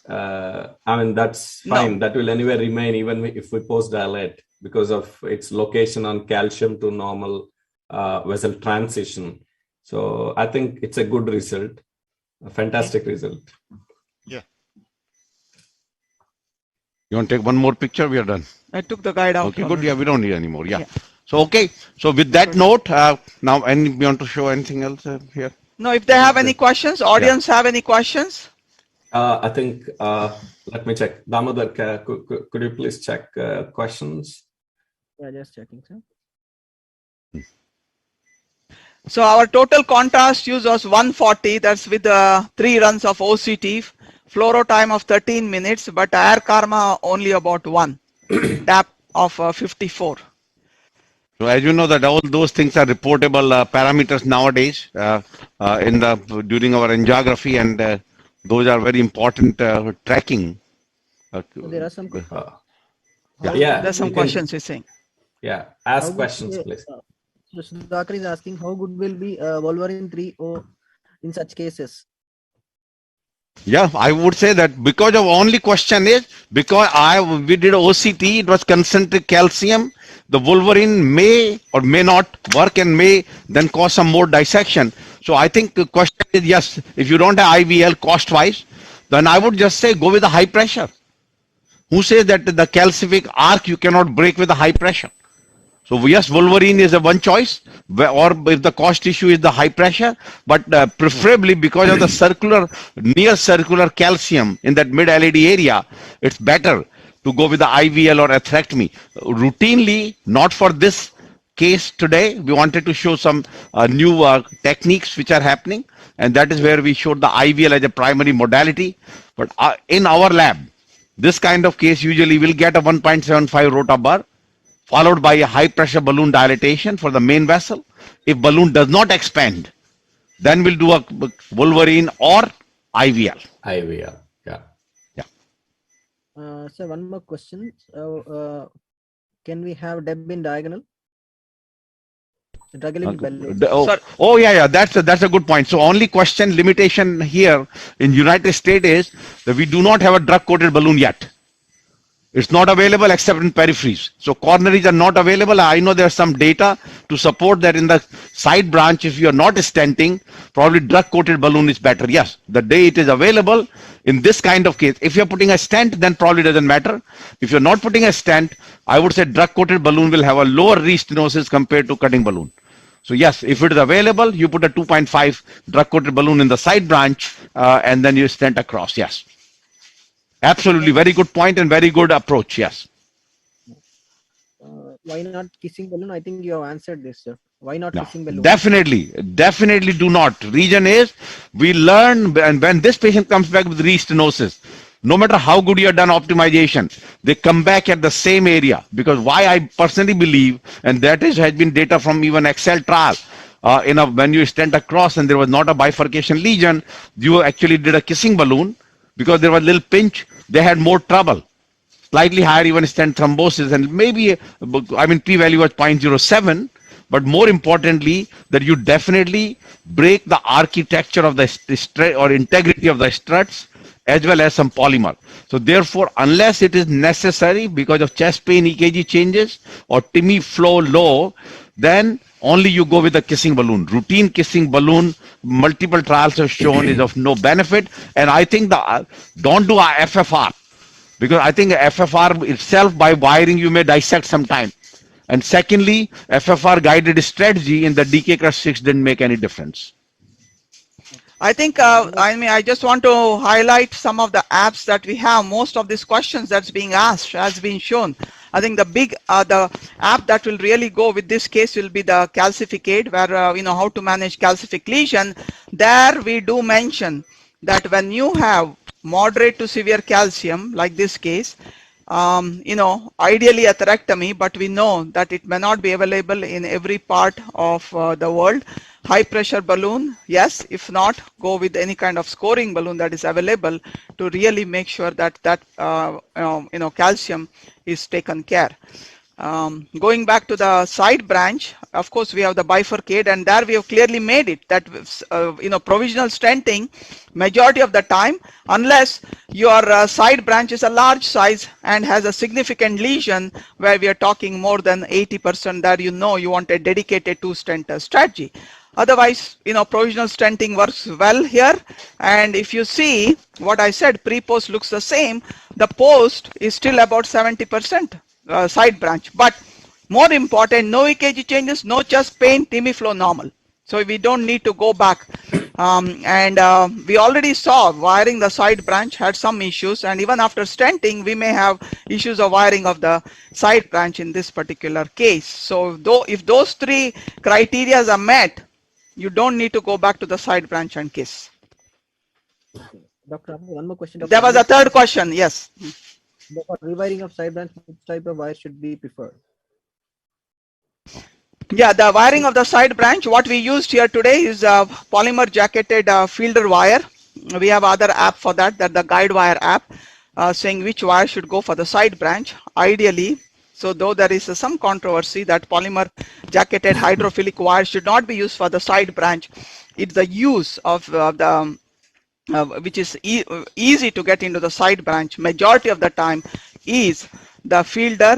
I mean, that's No. fine. That will anyway remain even if we post-dilate because of its location on calcium to normal vessel transition. So I think it's a good result, a fantastic result. Yeah. You want to take one more picture? We are done. I took the guide out. Okay, good. already. Yeah, we don't need any more. Yeah. Yeah. So, okay. So, with that note, now, you want to show anything else here? No, if they have any questions, audience have any questions? I think, let me check. Damodar, could you please check questions? Yeah, just checking, sir. So our total contrast use was 140. That's with 3 runs of OCT. Fluoro time of 13 minutes, but air karma only about 1. DAP of 54. So as you know that all those things are reportable parameters nowadays during our angiography, and those are very important tracking. So there are some. Yeah, There's some questions he's saying. Yeah, ask questions, please. So Sudhakar is asking how good will be Wolverine 3.0 in such cases. Yeah, I would say that because of only question is because we did OCT, it was concentric calcium. The Wolverine may or may not work and may then cause some more dissection. So I think the question is yes, if you don't have IVL cost wise, then I would just say go with the high pressure. Who says that the calcific arc you cannot break with the high pressure? So yes, Wolverine is a one choice, or if the cost issue is the high pressure, but preferably because of the near circular calcium in that mid LAD area, it's better to go with the IVL or atherectomy. Routinely, not for this case today, we wanted to show some new techniques which are happening, and that is where we showed the IVL as a primary modality. But in our lab, this kind of case usually will get a 1.75 rota bar, followed by a high pressure balloon dilatation for the main vessel. If balloon does not expand, then we'll do a Wolverine or IVL. IVL, yeah. So one more question. Can we have DEB in diagonal? Yeah, that's a good point. So only question limitation here in United States is that we do not have a drug coated balloon yet. It's not available except in peripheries. So coronaries are not available. I know there's some data to support that in the side branch. If you are not stenting, probably drug coated balloon is better. Yes, the day it is available in this kind of case. If you're putting a stent, then probably doesn't matter. If you're not putting a stent, I would say drug coated balloon will have a lower restenosis compared to cutting balloon. So yes, if it is available, you put a 2.5 drug coated balloon in the side branch and then you stent across. Yes. Absolutely, very good point and very good approach. Yes. Why not kissing balloon? I think you have answered this, sir. Why not kissing balloon? Definitely do not. Reason is we learn, and when this patient comes back with restenosis, no matter how good you have done optimization, they come back at the same area. Because why I personally believe, and that has been data from even Excel trial, when you stent across and there was not a bifurcation lesion, you actually did a kissing balloon because there was a little pinch. They had more trouble, slightly higher even stent thrombosis, and maybe, p-value was 0.07, but more importantly, that you definitely break the architecture of the or integrity of the struts, as well as some polymer. So therefore, unless it is necessary because of chest pain EKG changes or TIMI flow low, then only you go with the kissing balloon. Routine kissing balloon, multiple trials have shown is of no benefit. And I think don't do a FFR, because I think FFR itself, by wiring, you may dissect sometime. And secondly, FFR guided strategy in the DK Crush 6 didn't make any difference. I think, I just want to highlight some of the apps that we have. Most of these questions that's being asked has been shown. I think the app that will really go with this case will be the Calcificate, where, how to manage calcific lesion. There we do mention that when you have moderate to severe calcium, like this case, ideally atherectomy, but we know that it may not be available in every part of the world. High pressure balloon, yes. If not, go with any kind of scoring balloon that is available to really make sure that calcium is taken care. Going back to the side branch, of course we have the Bifurcate, and there we have clearly made it that provisional stenting, majority of the time, unless your side branch is a large size and has a significant lesion where we are talking more than 80%, that you want a dedicated 2-stent strategy. Otherwise, provisional stenting works well here. And if you see what I said, pre-post looks the same. The post is still about 70% side branch. But more important, no EKG changes, no chest pain, TIMI flow normal. So we don't need to go back We already saw wiring the side branch had some issues, and even after stenting we may have issues of wiring of the side branch in this particular case. So if those three criteria are met, you don't need to go back to the side branch and kiss. Dr. One more question. Dr. There was a third question, yes. For rewiring of side branch, which type of wire should be preferred? Yeah, the wiring of the side branch, what we used here today is a polymer jacketed fielder wire. We have other app for that, the guide wire app, saying which wire should go for the side branch. Ideally, so though there is some controversy that polymer jacketed hydrophilic wire should not be used for the side branch, it's the use of which is easy to get into the side branch. Majority of the time is the fielder,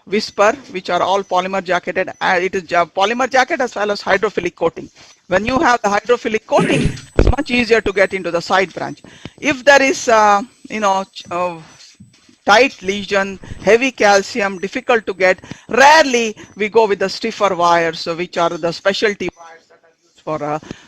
whisper, which are all polymer jacketed. It is polymer jacket as well as hydrophilic coating. When you have the hydrophilic coating, it's much easier to get into the side branch. If there is, tight lesion, heavy calcium, difficult to get, rarely we go with the stiffer wires, which are the specialty wires that are used for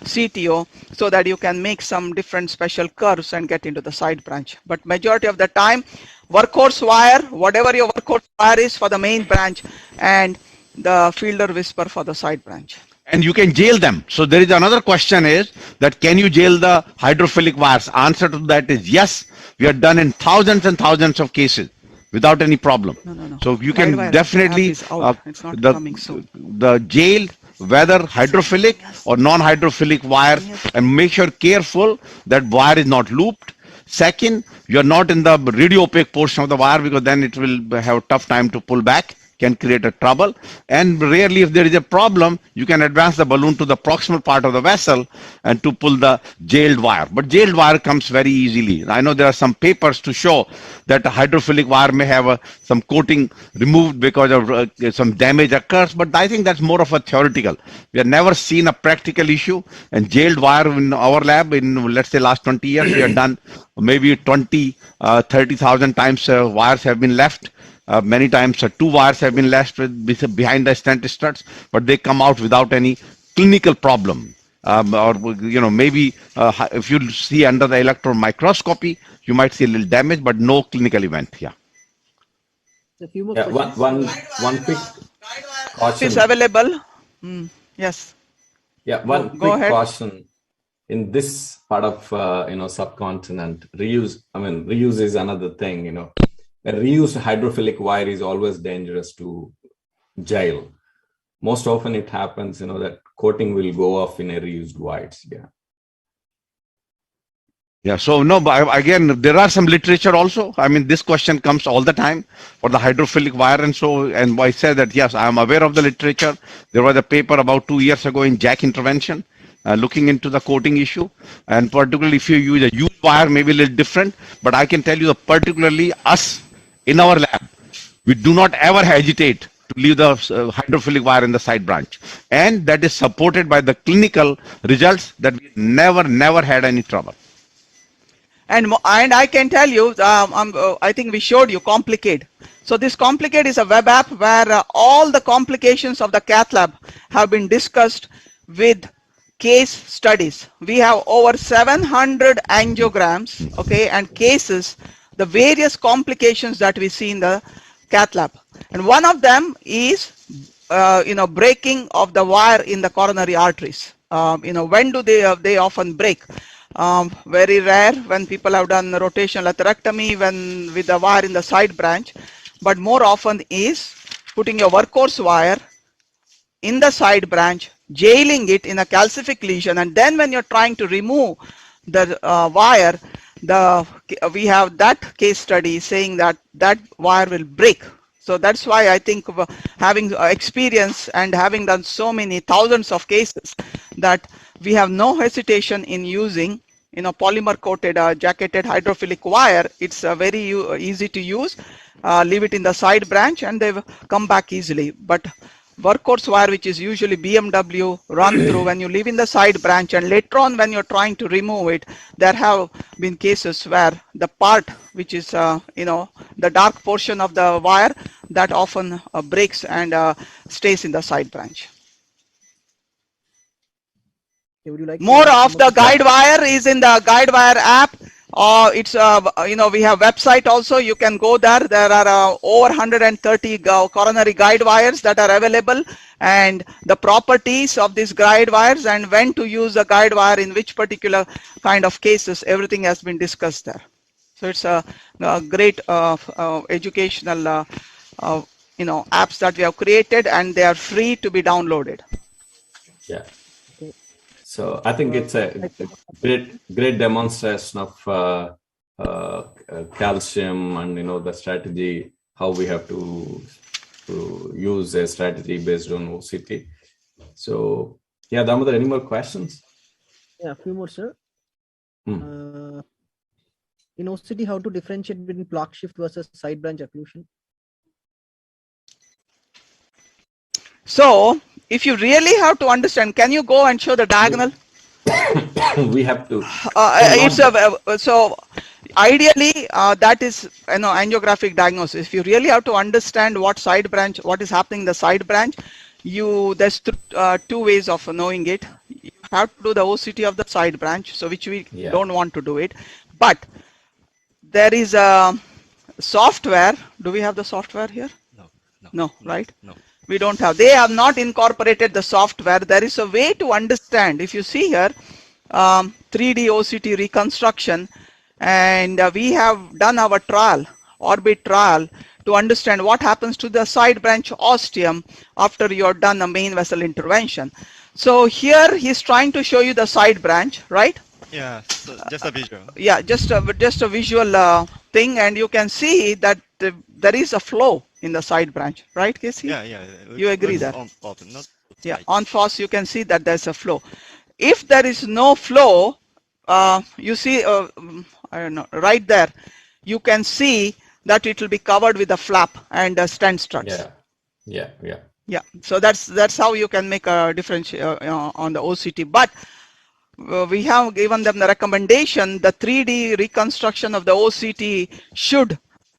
CTO, so that you can make some different special curves and get into the side branch. But majority of the time, workhorse wire, whatever your workhorse wire is for the main branch, and the fielder whisper for the side branch. And you can jail them. So there is another question is that can you jail the hydrophilic wires? Answer to that is yes. We are done in thousands and thousands of cases without any problem. No. So you can definitely it's not coming soon. the jail, whether hydrophilic or non-hydrophilic wire, and make sure careful that wire is not looped. Second, you are not in the radio opaque portion of the wire, because then it will have a tough time to pull back, can create a trouble. And rarely, if there is a problem, you can advance the balloon to the proximal part of the vessel and to pull the jailed wire. But jailed wire comes very easily. I know there are some papers to show that a hydrophilic wire may have some coating removed because of some damage occurs, but I think that's more of a theoretical. We have never seen a practical issue. And jailed wire in our lab, in let's say last 20 years, we have done maybe 20, 30,000 times wires have been left. Many times 2 wires have been left behind the stent struts, but they come out without any clinical problem. Or maybe if you see under the electron microscopy, you might see a little damage, but no clinical event. Yeah. A few more one quick caution. Is available. Yes. Yeah, one quick caution. In this part of subcontinent, reuse is another thing. A reused hydrophilic wire is always dangerous to jail. Most often it happens, that coating will go off in a reused wires. Yeah. Yeah. So no, but again, there are some literature also. This question comes all the time for the hydrophilic wire, and I said that yes, I am aware of the literature. There was a paper about 2 years ago in JACC Intervention, looking into the coating issue, and particularly if you use a used wire, maybe a little different. But I can tell you that particularly us in our lab, we do not ever hesitate to leave the hydrophilic wire in the side branch, and that is supported by the clinical results that we never had any trouble. And I can tell you, I think we showed you Complicate. So this Complicate is a web app where all the complications of the cath lab have been discussed with case studies. We have over 700 angiograms, okay, and cases, the various complications that we see in the cath lab. And one of them is, breaking of the wire in the coronary arteries. When do they often break? Very rare when people have done rotational atherectomy with the wire in the side branch, but more often is putting your workhorse wire in the side branch, jailing it in a calcific lesion, and then when you're trying to remove the wire, we have that case study saying that wire will break. So that's why I think having experience and having done so many thousands of cases, that we have no hesitation in using polymer coated jacketed hydrophilic wire. It's very easy to use. Leave it in the side branch and they come back easily. But workhorse wire, which is usually BMW run through, when you leave in the side branch and later on when you're trying to remove it, there have been cases where the part which is the dark portion of the wire, that often breaks and stays in the side branch. Would you like More to of the guide wire is in the guide wire app. It's we have website also. You can go there. There are over 130 coronary guide wires that are available, and the properties of these guide wires and when to use a guide wire in which particular kind of cases, everything has been discussed there. So it's a great educational apps that we have created, and they are free to be downloaded. Yeah. So I think it's a great demonstration of calcium and the strategy, how we have to use a strategy based on OCT. So yeah, Damodar, any more questions? Yeah, a few more, sir. In OCT, how to differentiate between plaque shift versus side branch occlusion? So if you really have to understand, can you go and show the diagonal? We have to. So ideally that is angiographic diagnosis. If you really have to understand what is happening in the side branch, there's two ways of knowing it. You have to do the OCT of the side branch, so which we don't want to do it, but there is a software. Do we have the software here? No, right? No. We don't have. They have not incorporated the software. There is a way to understand. If you see here, 3D OCT reconstruction, and we have done our trial, orbit trial, to understand what happens to the side branch ostium after you're done a main vessel intervention. So here he's trying to show you the side branch, right? Yeah, so just a visual. Yeah, just a visual thing, and you can see that there is a flow in the side branch, right, Casey? Yeah. You agree that? Open, not yeah, tight. on FOSS you can see that there's a flow. If there is no flow, you see, I don't know, right there, you can see that it will be covered with a flap and stent struts. Yeah. So that's how you can make a difference on the OCT. But we have given them the recommendation, the 3D reconstruction of the OCT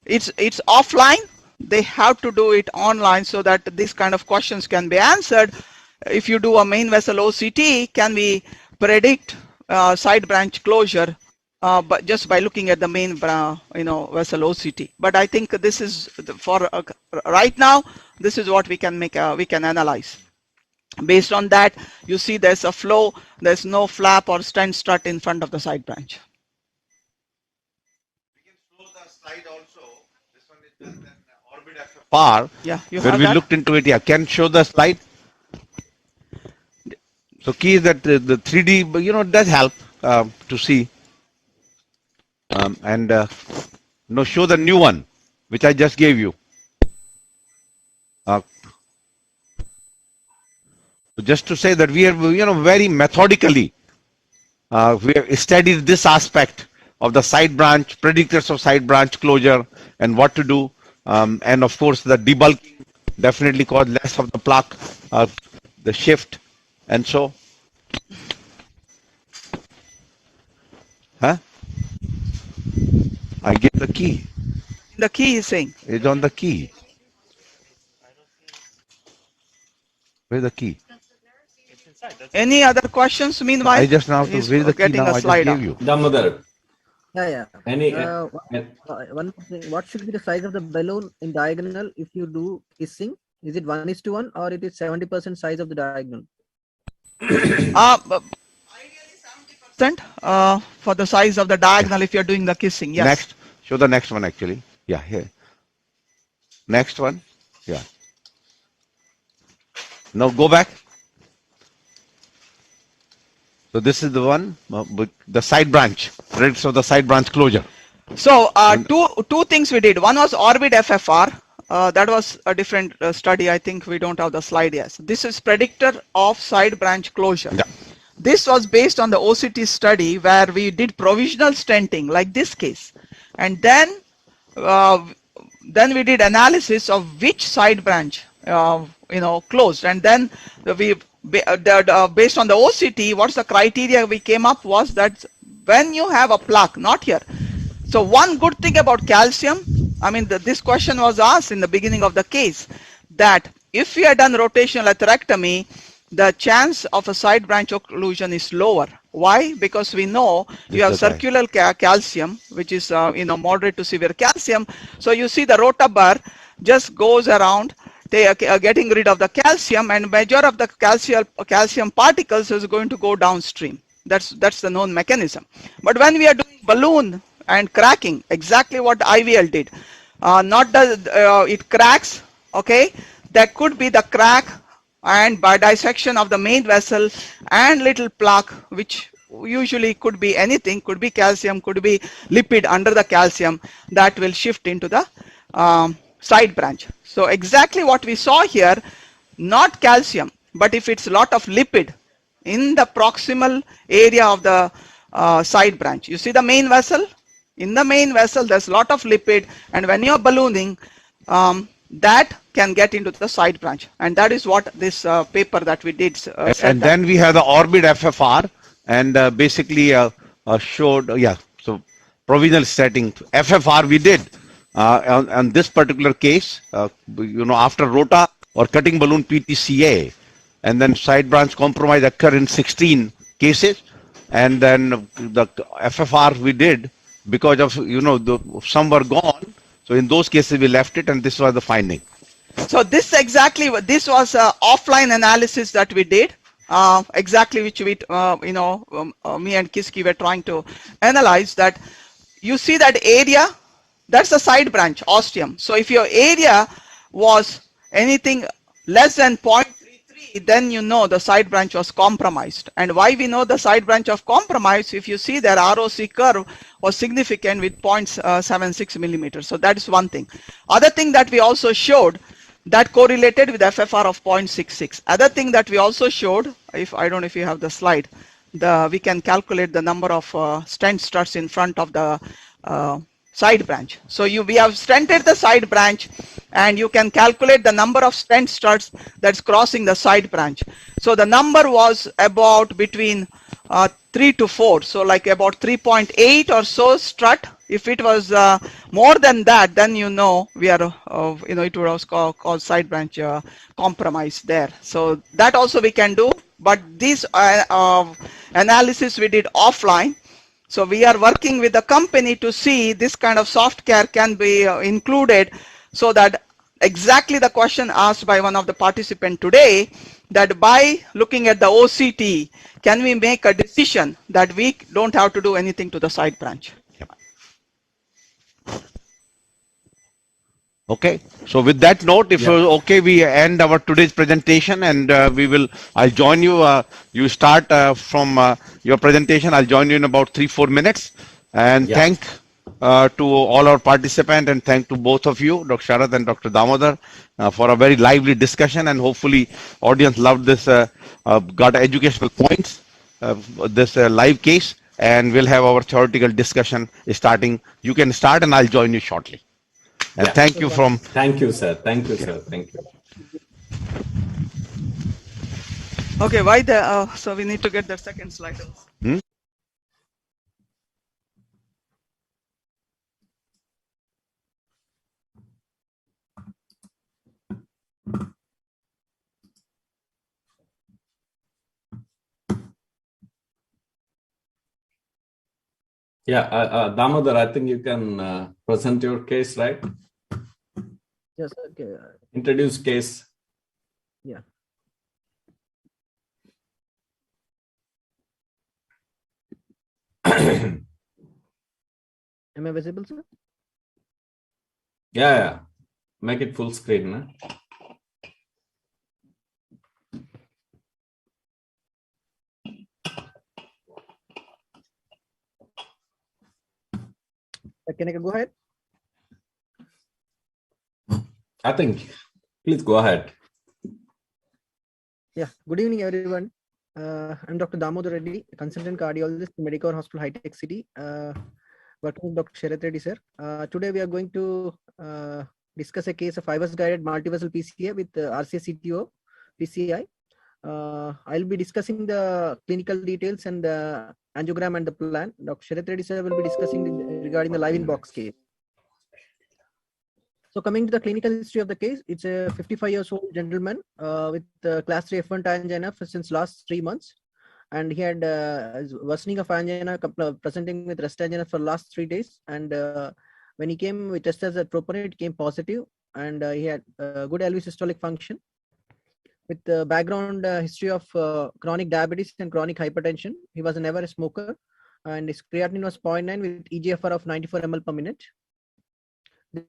it's offline. They have to do it online so that these kind of questions can be answered. If you do a main vessel OCT, can we predict side branch closure but just by looking at the main vessel OCT? But I think this is for right now. This is what we can make. We can analyze. Based on that, you see there's a flow. There's no flap or stent strut in front of the side branch. We can show the slide also. This one is just an orbit FFR. Yeah, you where have we that? looked into it. Yeah, can show the slide. So key is that the 3D, does help to see. Show the new one, which I just gave you. Just to say that we have, very methodically, we have studied this aspect of the side branch, predictors of side branch closure, and what to do. And of course, the debulking definitely cause less of the plaque, the shift, and so. Huh? I gave the key. The key is saying. It's on the key. Where's the key? Any other questions? Meanwhile, I just now to he's where's the key getting now? a I slide just up. gave you. Damodar, Yeah. One thing, what should be the size of the balloon in diagonal if you do kissing? Is it 1:1 or it is 70% size of the diagonal? Ideally 70% for the size of the diagonal if you're doing the kissing. Yes. Next, show the next one actually. Yeah, here. Next one. Yeah. Now go back. So this is the one, the side branch, predictors of the side branch closure. So two things we did. One was orbit FFR. That was a different study. I think we don't have the slide yet. So this is predictor of side branch closure. Yeah. This was based on the OCT study where we did provisional stenting, like this case, and then we did analysis of which side branch closed, and then we based on the OCT, what's the criteria we came up was that when you have a plaque, not here. So one good thing about calcium, I mean this question was asked in the beginning of the case, that if we had done rotational atherectomy, the chance of a side branch occlusion is lower. Why? Because we know you have circular calcium, which is moderate to severe calcium. So you see the rotabar just goes around getting rid of the calcium, and major of the calcium particles is going to go downstream. That's the known mechanism. But when we are doing balloon and cracking, exactly what IVL did, it cracks, okay? There could be the crack, and by dissection of the main vessel and little plaque, which usually could be anything, could be calcium, could be lipid under the calcium, that will shift into the side branch. So exactly what we saw here, not calcium, but if it's a lot of lipid in the proximal area of the side branch. You see the main vessel? In the main vessel, there's a lot of lipid, and when you're ballooning, that can get into the side branch, and that is what this paper that we did said. And then we have the orbit FFR, and basically showed, so provisional setting FFR we did on this particular case, after rota or cutting balloon PTCA, and then side branch compromise occur in 16 cases, and then the FFR we did because of some were gone, so in those cases we left it, and this was the finding. So this was offline analysis that we did, exactly which we me and Kiski were trying to analyze. That you see that area, that's the side branch ostium. So if your area was anything less than 0.33, then the side branch was compromised. And why we know the side branch of compromise? If you see their ROC curve was significant with 0.76 millimeters. So that is one thing. Other thing that we also showed, that correlated with FFR of 0.66. Other thing that we also showed, I don't know if you have the slide, we can calculate the number of stent struts in front of the side branch. So we have stented the side branch, and you can calculate the number of stent struts that's crossing the side branch. So the number was about between 3 to 4, so like about 3.8 or so strut. If it was more than that, then we are it was called side branch compromise there. So that also we can do, but this analysis we did offline. So we are working with the company to see this kind of soft care can be included, so that exactly the question asked by one of the participants today, that by looking at the OCT, can we make a decision that we don't have to do anything to the side branch? Okay, so with that note, if okay, we end our today's presentation, and I'll join you. You start from your presentation. I'll join you in about 3-4 minutes. And thank to all our participants, and thank to both of you, Dr. Sharad and Dr. Damodar, for a very lively discussion. And hopefully, audience loved this, got educational points, this live case, and we'll have our theoretical discussion starting. You can start, and I'll join you shortly. And thank you Thank you, sir. Thank you, sir. Thank you. Okay, so we need to get the second slide. Damodar, I think you can present your case, right? Yes, okay. Introduce case. Yeah. Am I visible, sir? Yeah. Make it full screen. Huh? Can I go ahead? I think, please go ahead. Yeah, good evening, everyone. I'm Dr. Damodar Reddy, consultant cardiologist in Medical Hospital High Tech City, working with Dr. Sharath Reddy, sir. Today we are going to discuss a case of OCT-guided multivessel PCI with RCA-CTO PCI. I'll be discussing the clinical details and the angiogram and the plan. Dr. Sharath Reddy, sir, will be discussing regarding the live in box case. So coming to the clinical history of the case, it's a 55 years old gentleman with class 3 F1 angina since last 3 months. And he had worsening of angina presenting with rest angina for last 3 days. And when he came, we tested as troponin, it came positive. And he had good LV systolic function. With the background history of chronic diabetes and chronic hypertension, he was never a smoker. And his creatinine was 0.9 with EGFR of 94 ml per minute.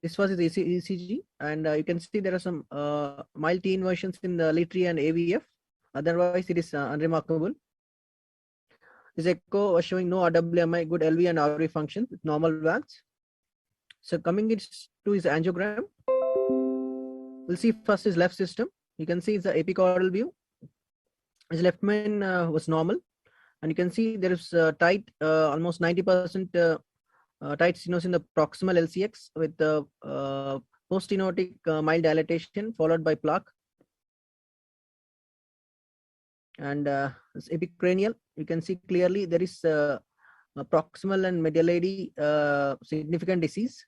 This was his ECG, and you can see there are some mild T inversions in the LAD-D and AVF. Otherwise, it is unremarkable. This echo was showing no RWMI, good LV and RV function with normal valves. So coming to his angiogram, we'll see first his left system. You can see it's the epicaudal view. His left main was normal, and you can see there is tight, almost 90% tight stenosis in the proximal LCX with the post-stenotic mild dilatation followed by plaque. And this epicranial, you can see clearly there is a proximal and medullary significant disease.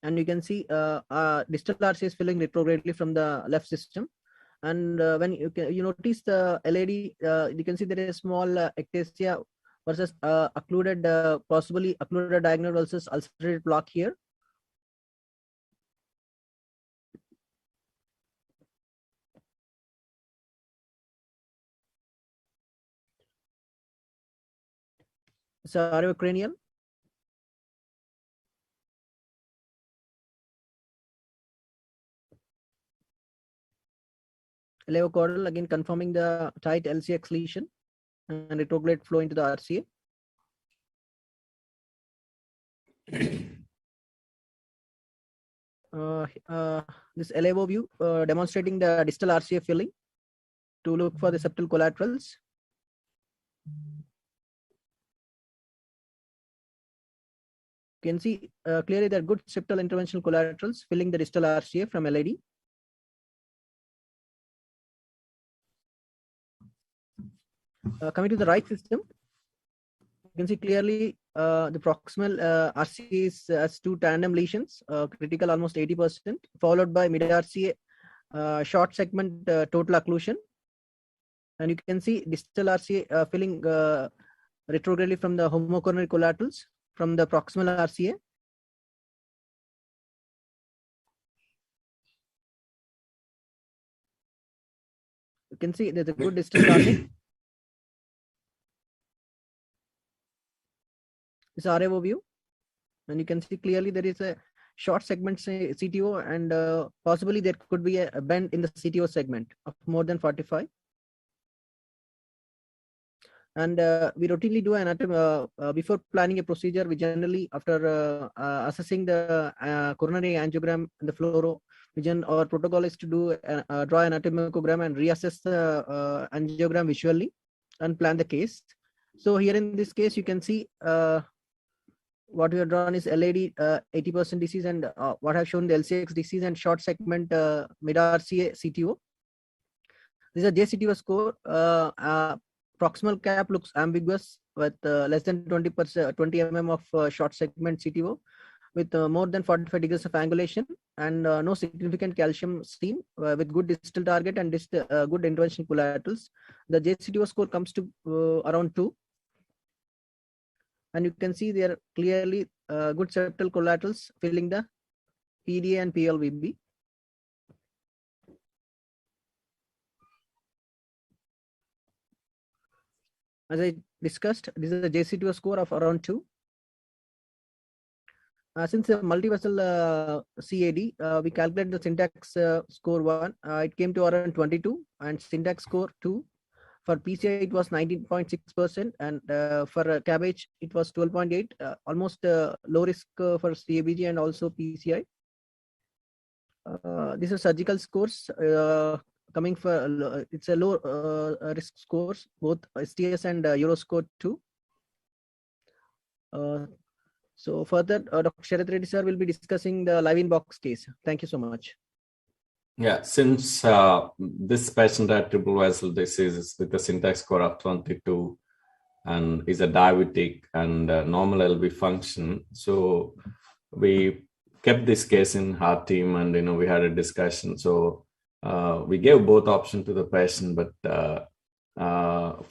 And you can see distal RC is filling retrogradely from the left system. And when you notice the LAD, you can see there is a small ectasia versus occluded, possibly occluded diagonal versus ulcerated plaque here. So cranial. Levocaudal, again confirming the tight LCX lesion and retrograde flow into the RCA. This LAVO view demonstrating the distal RCA filling to look for the septal collaterals. You can see clearly there are good septal interventional collaterals filling the distal RCA from LAD. Coming to the right system, you can see clearly the proximal RCA has two tandem lesions, critical almost 80%, followed by mid RCA short segment total occlusion. And you can see distal RCA filling retrogradely from the homocoronary collaterals from the proximal RCA. You can see there's a good distal target. This RAO view, and you can see clearly there is a short segment CTO, and possibly there could be a bend in the CTO segment of more than 45. And we routinely do anatomy before planning a procedure. We generally, after assessing the coronary angiogram and the fluoro, our protocol is to do draw an anatomogram and reassess the angiogram visually and plan the case. So here in this case, you can see what we have drawn is LAD 80% disease, and what I've shown the LCX disease and short segment mid RCA CTO. This is a JCTO score. Proximal cap looks ambiguous with less than 20 mm of short segment CTO with more than 45 degrees of angulation, and no significant calcium seen with good distal target and good intervention collaterals. The JCTO score comes to around 2. And you can see there clearly good septal collaterals filling the PDA and PLVB. As I discussed, this is a JCTO score of around 2. Since the multivessel CAD, we calculated the syntax score 1. It came to around 22, and syntax score 2. For PCI, it was 19.6%, and for cabbage, it was 12.8, almost low risk for CABG and also PCI. These are surgical scores coming for, it's a low risk scores, both STS and Euroscore 2. So further, Dr. Sharath Reddy sir will be discussing the live in-box case. Thank you so much. Yeah, since this patient had triple vessel disease with a syntax score of 22, and is a diabetic and normal LV function. So we kept this case in our team, and we had a discussion. So we gave both options to the patient, but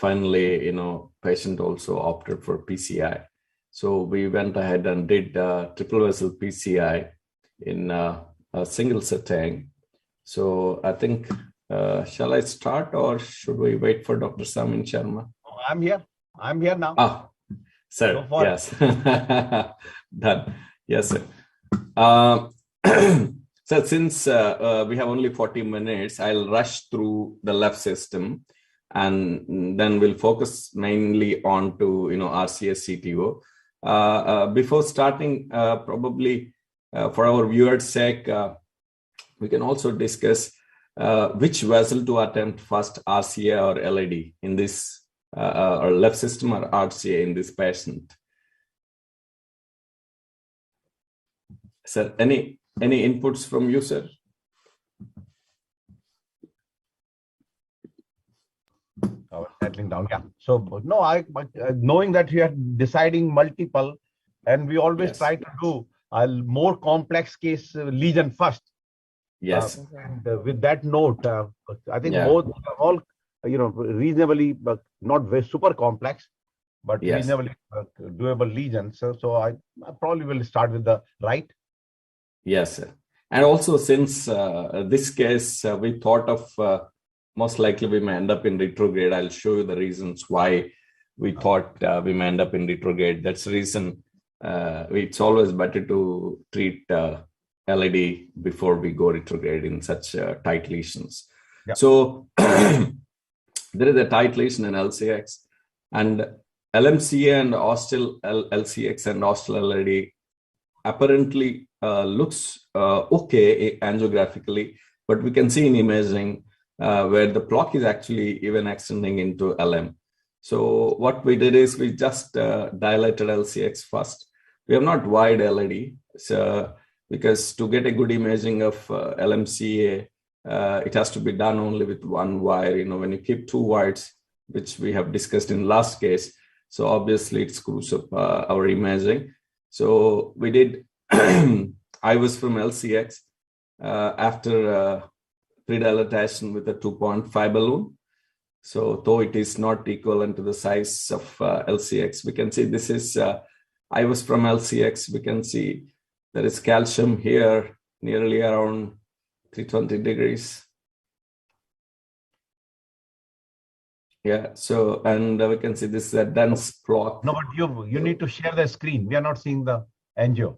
finally, patient also opted for PCI. So we went ahead and did triple vessel PCI in a single setting. So I think, shall I start, or should we wait for Dr. Samin Sharma? Oh, I'm here. I'm here now. Ah, sir. Go for Yes. Done. Yes, sir. So since we have only 40 minutes, I'll rush through the left system, and then we'll focus mainly on to RCS CTO. Before starting, probably for our viewers' sake, we can also discuss which vessel to attempt first, RCA or LAD in this, or left system or RCA in this patient. Sir, any inputs from you, sir? Settling down, yeah. So no, knowing that we are deciding multiple, and we always try to do a more complex case lesion first. Yes. And with that note, I think both are all reasonably, but not very super complex, but reasonably doable lesions. So I probably will start with the right. Yes, sir. And also, since this case, we thought of most likely we may end up in retrograde. I'll show you the reasons why we thought we may end up in retrograde. That's the reason it's always better to treat LAD before we go retrograde in such tight lesions. Yeah. So there is a tight lesion in LCX, and LMCA and ostial LCX and ostial LAD apparently looks okay angiographically, but we can see in imaging where the plaque is actually even extending into LM. So what we did is we just dilated LCX first. We have not wired LAD, so because to get a good imaging of LMCA, it has to be done only with one wire. When you keep two wires, which we have discussed in last case, so obviously it screws up our imaging. So we did IVUS from LCX after pre-dilatation with a 2.5 balloon. So though it is not equivalent to the size of LCX, we can see this is IVUS from LCX. We can see there is calcium here nearly around 320 degrees. Yeah, so, and we can see this is a dense plaque. No, but you need to share the screen. We are not seeing the angio.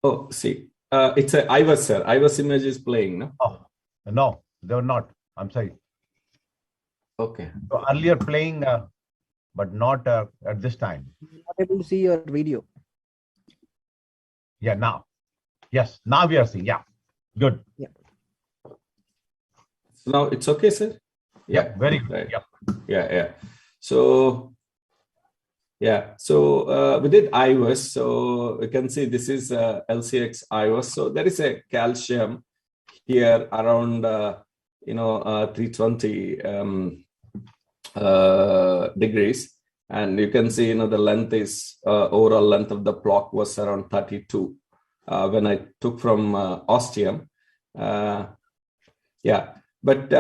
Oh, see, it's a IVUS, sir. IVUS image is playing, no? Oh, no, they were not. I'm sorry. Okay. So earlier playing, but not at this time. Not able to see your video. Yeah, now. Yes, now we are seeing. Yeah, good. Yeah. So now it's okay, sir? Yeah, very good. Right. Yeah. Yeah. So, yeah. So we did IVUS. So we can see this is LCX IVUS. So there is a calcium here around 320 degrees, and you can see the length is overall length of the plaque was around 32 when I took from ostium. Yeah. But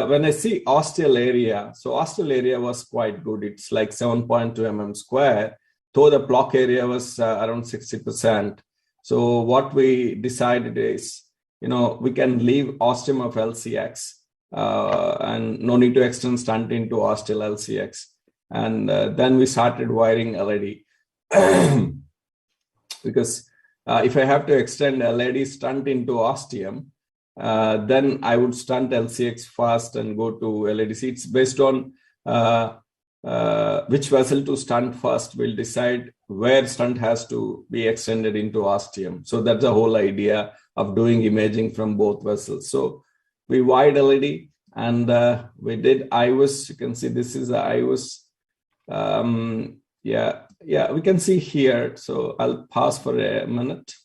when I see ostial area, so ostial area was quite good. It's like 7.2 mm square, though the plaque area was around 60%. So what we decided is, we can leave ostium of LCX and no need to extend stent into ostial LCX. And then we started wiring LAD. Because if I have to extend LAD stent into ostium, then I would stunt LCX first and go to LADC. It's based on which vessel to stunt first. We'll decide where stunt has to be extended into ostium. So that's the whole idea of doing imaging from both vessels. So we wired LAD and we did IVUS. You can see this is the IVUS. Yeah, we can see here. So I'll pause for a minute.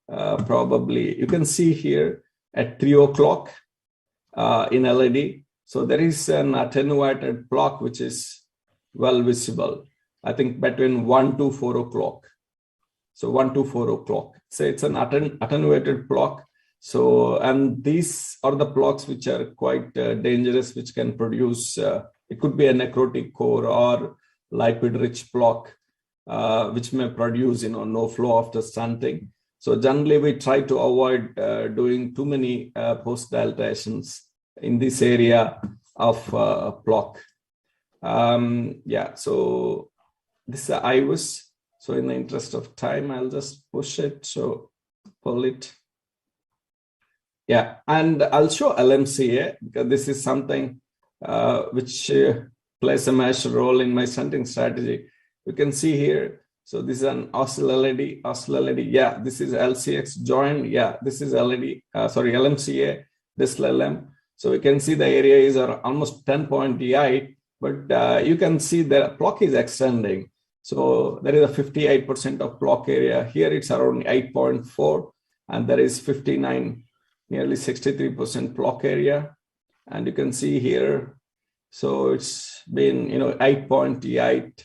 Probably you can see here at 3 o'clock in LAD. So there is an attenuated plaque which is well visible. I think between 1 to 4 o'clock. So 1 to 4 o'clock. So it's an attenuated plaque. So, and these are the plaques which are quite dangerous, which can produce, it could be a necrotic core or lipid-rich plaque, which may produce, no flow after stenting. So generally, we try to avoid doing too many post-dilatations in this area of plaque. So this is the IVUS. So in the interest of time, I'll just push it. So pull it. Yeah, and I'll show LMCA because this is something which plays a major role in my stenting strategy. You can see here. So this is an LAD-D. Yeah, this is LCX joint. Yeah, this is LMCA, this LM. So we can see the area is almost 10.8, but you can see the plaque is extending. So there is a 58% of plaque area. Here it's around 8.4, and there is 59, nearly 63% plaque area. And you can see here, so it's been, 8.8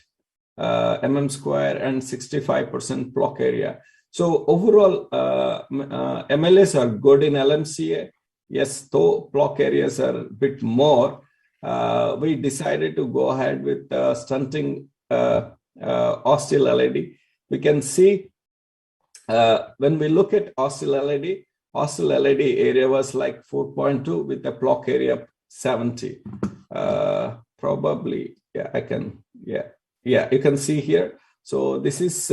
mm square and 65% plaque area. So overall, MLAs are good in LMCA. Yes, though plaque areas are a bit more, we decided to go ahead with stenting ostial LAD. We can see when we look at ostial LAD area was like 4.2 with a plaque area of 70. Probably, yeah, you can see here. So this is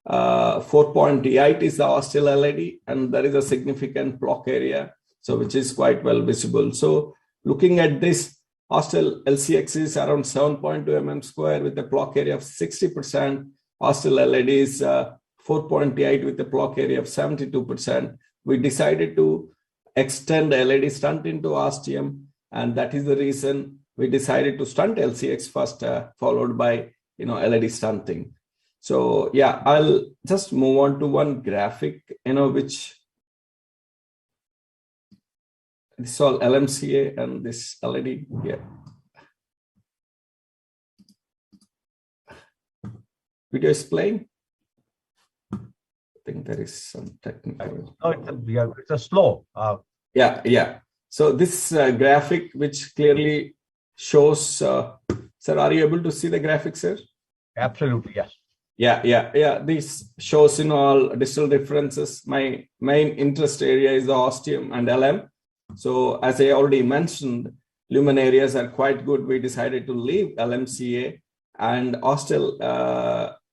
4.8 is the ostial LAD, and there is a significant plaque area, so which is quite well visible. So looking at this, ostial LCX is around 7.2 mm square with a plaque area of 60%. Ostial LAD is 4.8 with a plaque area of 72%. We decided to extend LAD stent into ostium, and that is the reason we decided to stunt LCX first, followed by LAD stenting. So yeah, I'll just move on to one graphic, which this is all LMCA and this LAD. Yeah. Video is playing. I think there is some technical. No, it's a slow. Yeah. So this graphic, which clearly shows, sir, are you able to see the graphic, sir? Absolutely, yes. Yeah. This shows all distal differences. My main interest area is the ostium and LM. So as I already mentioned, lumen areas are quite good. We decided to leave LMCA, and ostial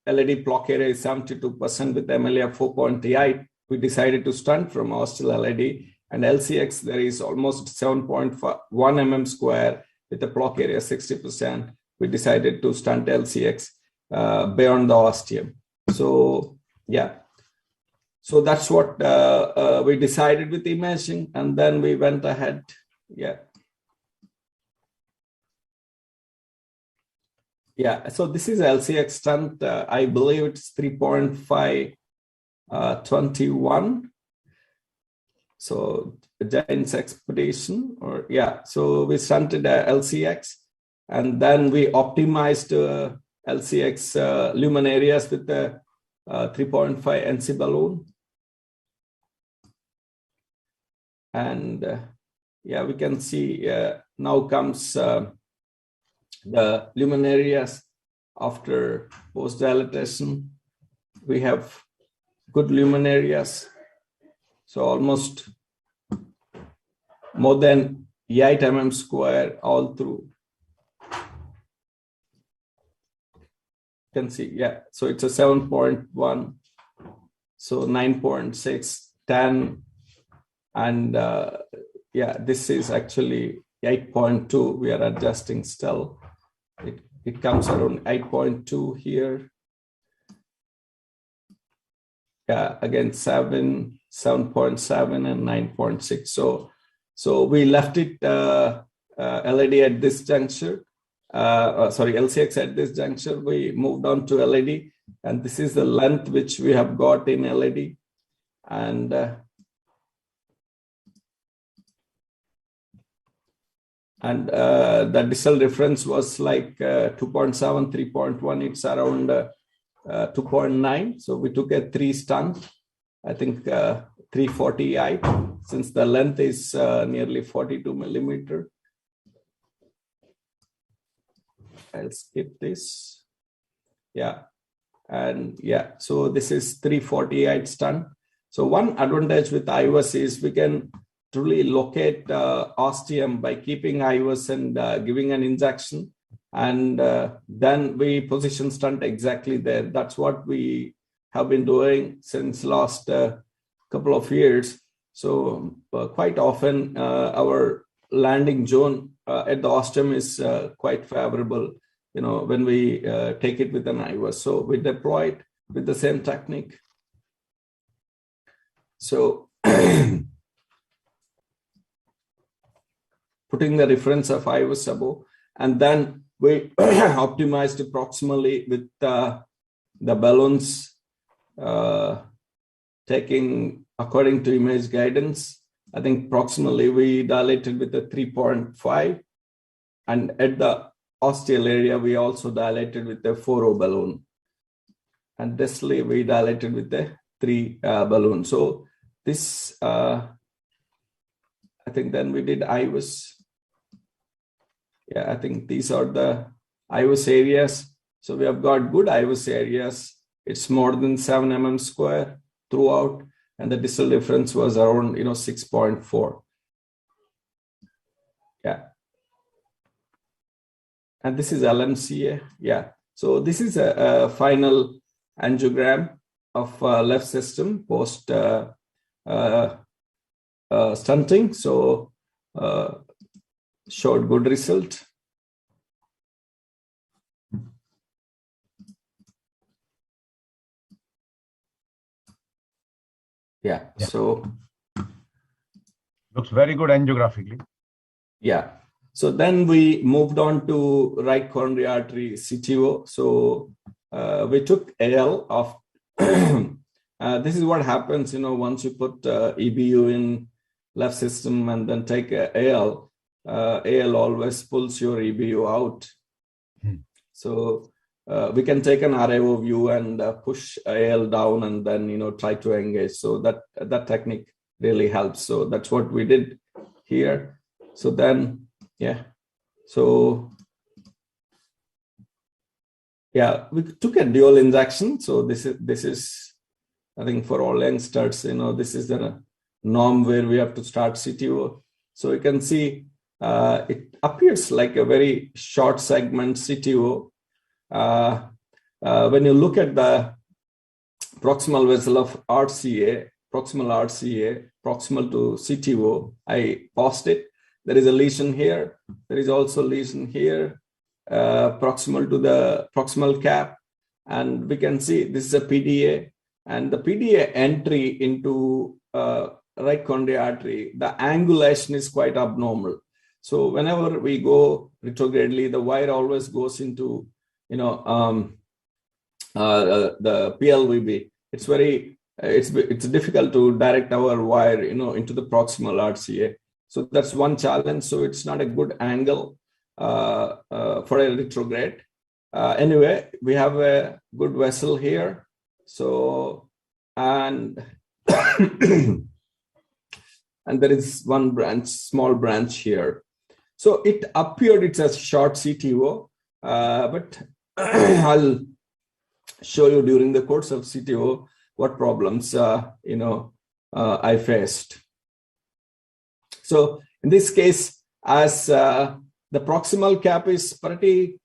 LAD plaque area is 72% with MLA of 4.8. We decided to stunt from ostial LAD, and LCX there is almost 7.1 mm square with a plaque area 60%. We decided to stunt LCX beyond the ostium. So yeah. So that's what we decided with imaging, and then we went ahead. Yeah. So this is LCX stent. I believe it's 3.521. So Giant's expedition, So we stunted LCX, and then we optimized LCX lumen areas with the 3.5 NC balloon. And we can see now comes the lumen areas after post-dilatation. We have good lumen areas. So almost more than 8 mm square all through. You can see, so it's a 7.1, so 9.6, 10, and this is actually 8.2. We are adjusting still. It comes around 8.2 here. Again 7.7 and 9.6. So we left it LAD at this juncture. LCX at this juncture. We moved on to LAD, and this is the length which we have got in LAD. And And the distal difference was like 2.7, 3.1. It's around 2.9. So we took a 3 stent, I think 340i, since the length is nearly 42 millimeter. I'll skip this. Yeah. And yeah, so this is 348 stent. So one advantage with IVUS is we can truly locate ostium by keeping IVUS and giving an injection. And then we position stent exactly there. That's what we have been doing since last couple of years. So quite often our landing zone at the ostium is quite favorable, you know, when we take it with an IVUS. So we deploy it with the same technique. So putting the reference of IVUS above, and then we optimized it proximally with the balloons, taking according to image guidance. I think proximally we dilated with a 3.5, and at the ostial area we also dilated with a 4O balloon, and distally we dilated with a 3 balloon. So this, I think then we did IVUS. Yeah, I think these are the IVUS areas. So we have got good IVUS areas. It's more than 7 mm square throughout, and the distal difference was around 6.4. Yeah. And this is LMCA. Yeah. So this is a final angiogram of left system post stenting. So showed good result. Yeah. So looks very good angiographically. Yeah. So then we moved on to right coronary artery CTO. So we took AL of this is what happens, once you put EBU in left system and then take AL, AL always pulls your EBU out. So we can take an RAO view and push AL down and then, try to engage. So that technique really helps. So that's what we did here. So then, yeah. So yeah, we took a dual injection. So this is, I think for all youngsters, this is the norm where we have to start CTO. So you can see it appears like a very short segment CTO. When you look at the proximal vessel of RCA, proximal RCA, proximal to CTO, I paused it. There is a lesion here. There is also lesion here, proximal to the proximal cap. And we can see this is a PDA. And the PDA entry into right coronary artery, the angulation is quite abnormal. So whenever we go retrogradely, the wire always goes into, the PLVB. It's difficult to direct our wire, into the proximal RCA. So that's one challenge. So it's not a good angle for a retrograde. Anyway, we have a good vessel here. So, and and there is one branch, small branch here. So it appeared it's a short CTO, but I'll show you during the course of CTO what problems, I faced. So in this case, as the proximal cap is pretty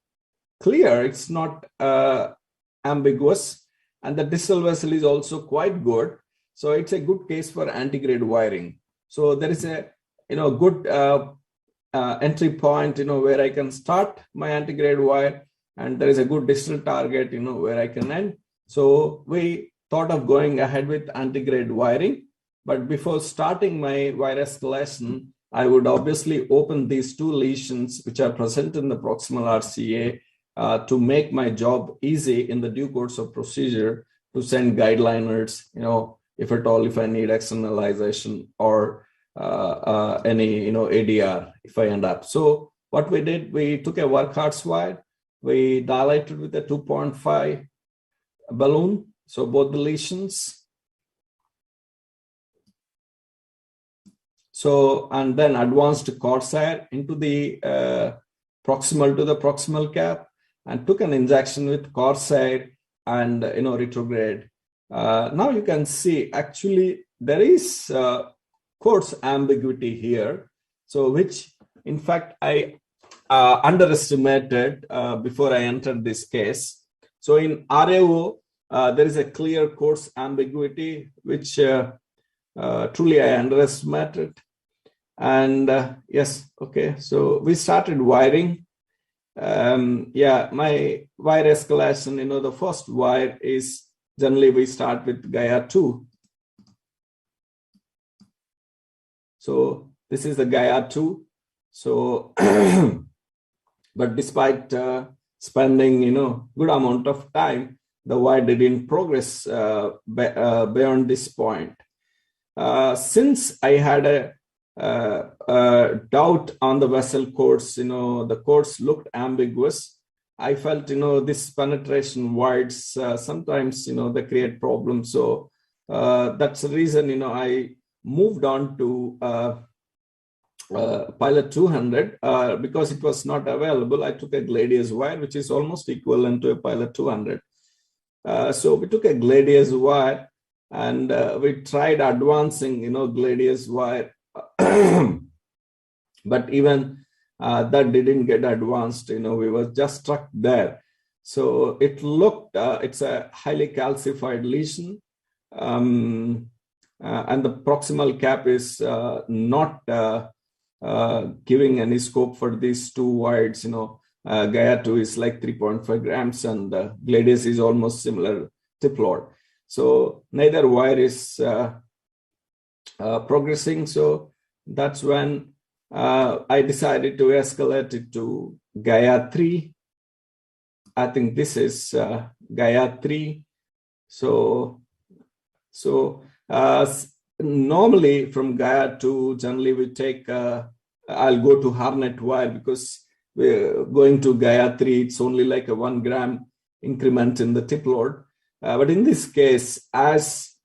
clear, it's not ambiguous, and the distal vessel is also quite good. So it's a good case for antegrade wiring. So there is a good entry point, where I can start my antegrade wire, and there is a good distal target, where I can end. So we thought of going ahead with antegrade wiring. But before starting my wire escalation, I would obviously open these two lesions which are present in the proximal RCA to make my job easy in the due course of procedure to send guideliners, if at all, if I need externalization or any ADR if I end up. So what we did, we took a workhorse wire, we dilated with a 2.5 balloon, so both the lesions. So, and then advanced corsair into the proximal to the proximal cap, and took an injection with corsair and retrograde. Now you can see actually there is coarse ambiguity here, so which in fact I underestimated before I entered this case. So in RAO, there is a clear coarse ambiguity, which truly I underestimated. And yes, okay, so we started wiring. Yeah, my wire escalation, the first wire is generally we start with Gaia 2. So this is the Gaia 2. So, but despite spending, good amount of time, the wire didn't progress beyond this point. Since I had a doubt on the vessel course, the course looked ambiguous. I felt, this penetration wides sometimes, they create problems. So that's the reason, I moved on to Pilot 200 because it was not available. I took a Gladius wire, which is almost equivalent to a Pilot 200. So we took a Gladius wire and we tried advancing, Gladius wire. But even that didn't get advanced, we were just stuck there. So it looked, it's a highly calcified lesion. And the proximal cap is not giving any scope for these two wires. Gaia 2 is like 3.5 grams and Gladius is almost similar tip load. So neither wire is progressing. So that's when I decided to escalate it to Gaia 3. I think this is Gaia 3. So normally from Gaia 2, generally we take, I'll go to Harnett wire because we're going to Gaia 3, it's only like a 1 gram increment in the tip load. But in this case, as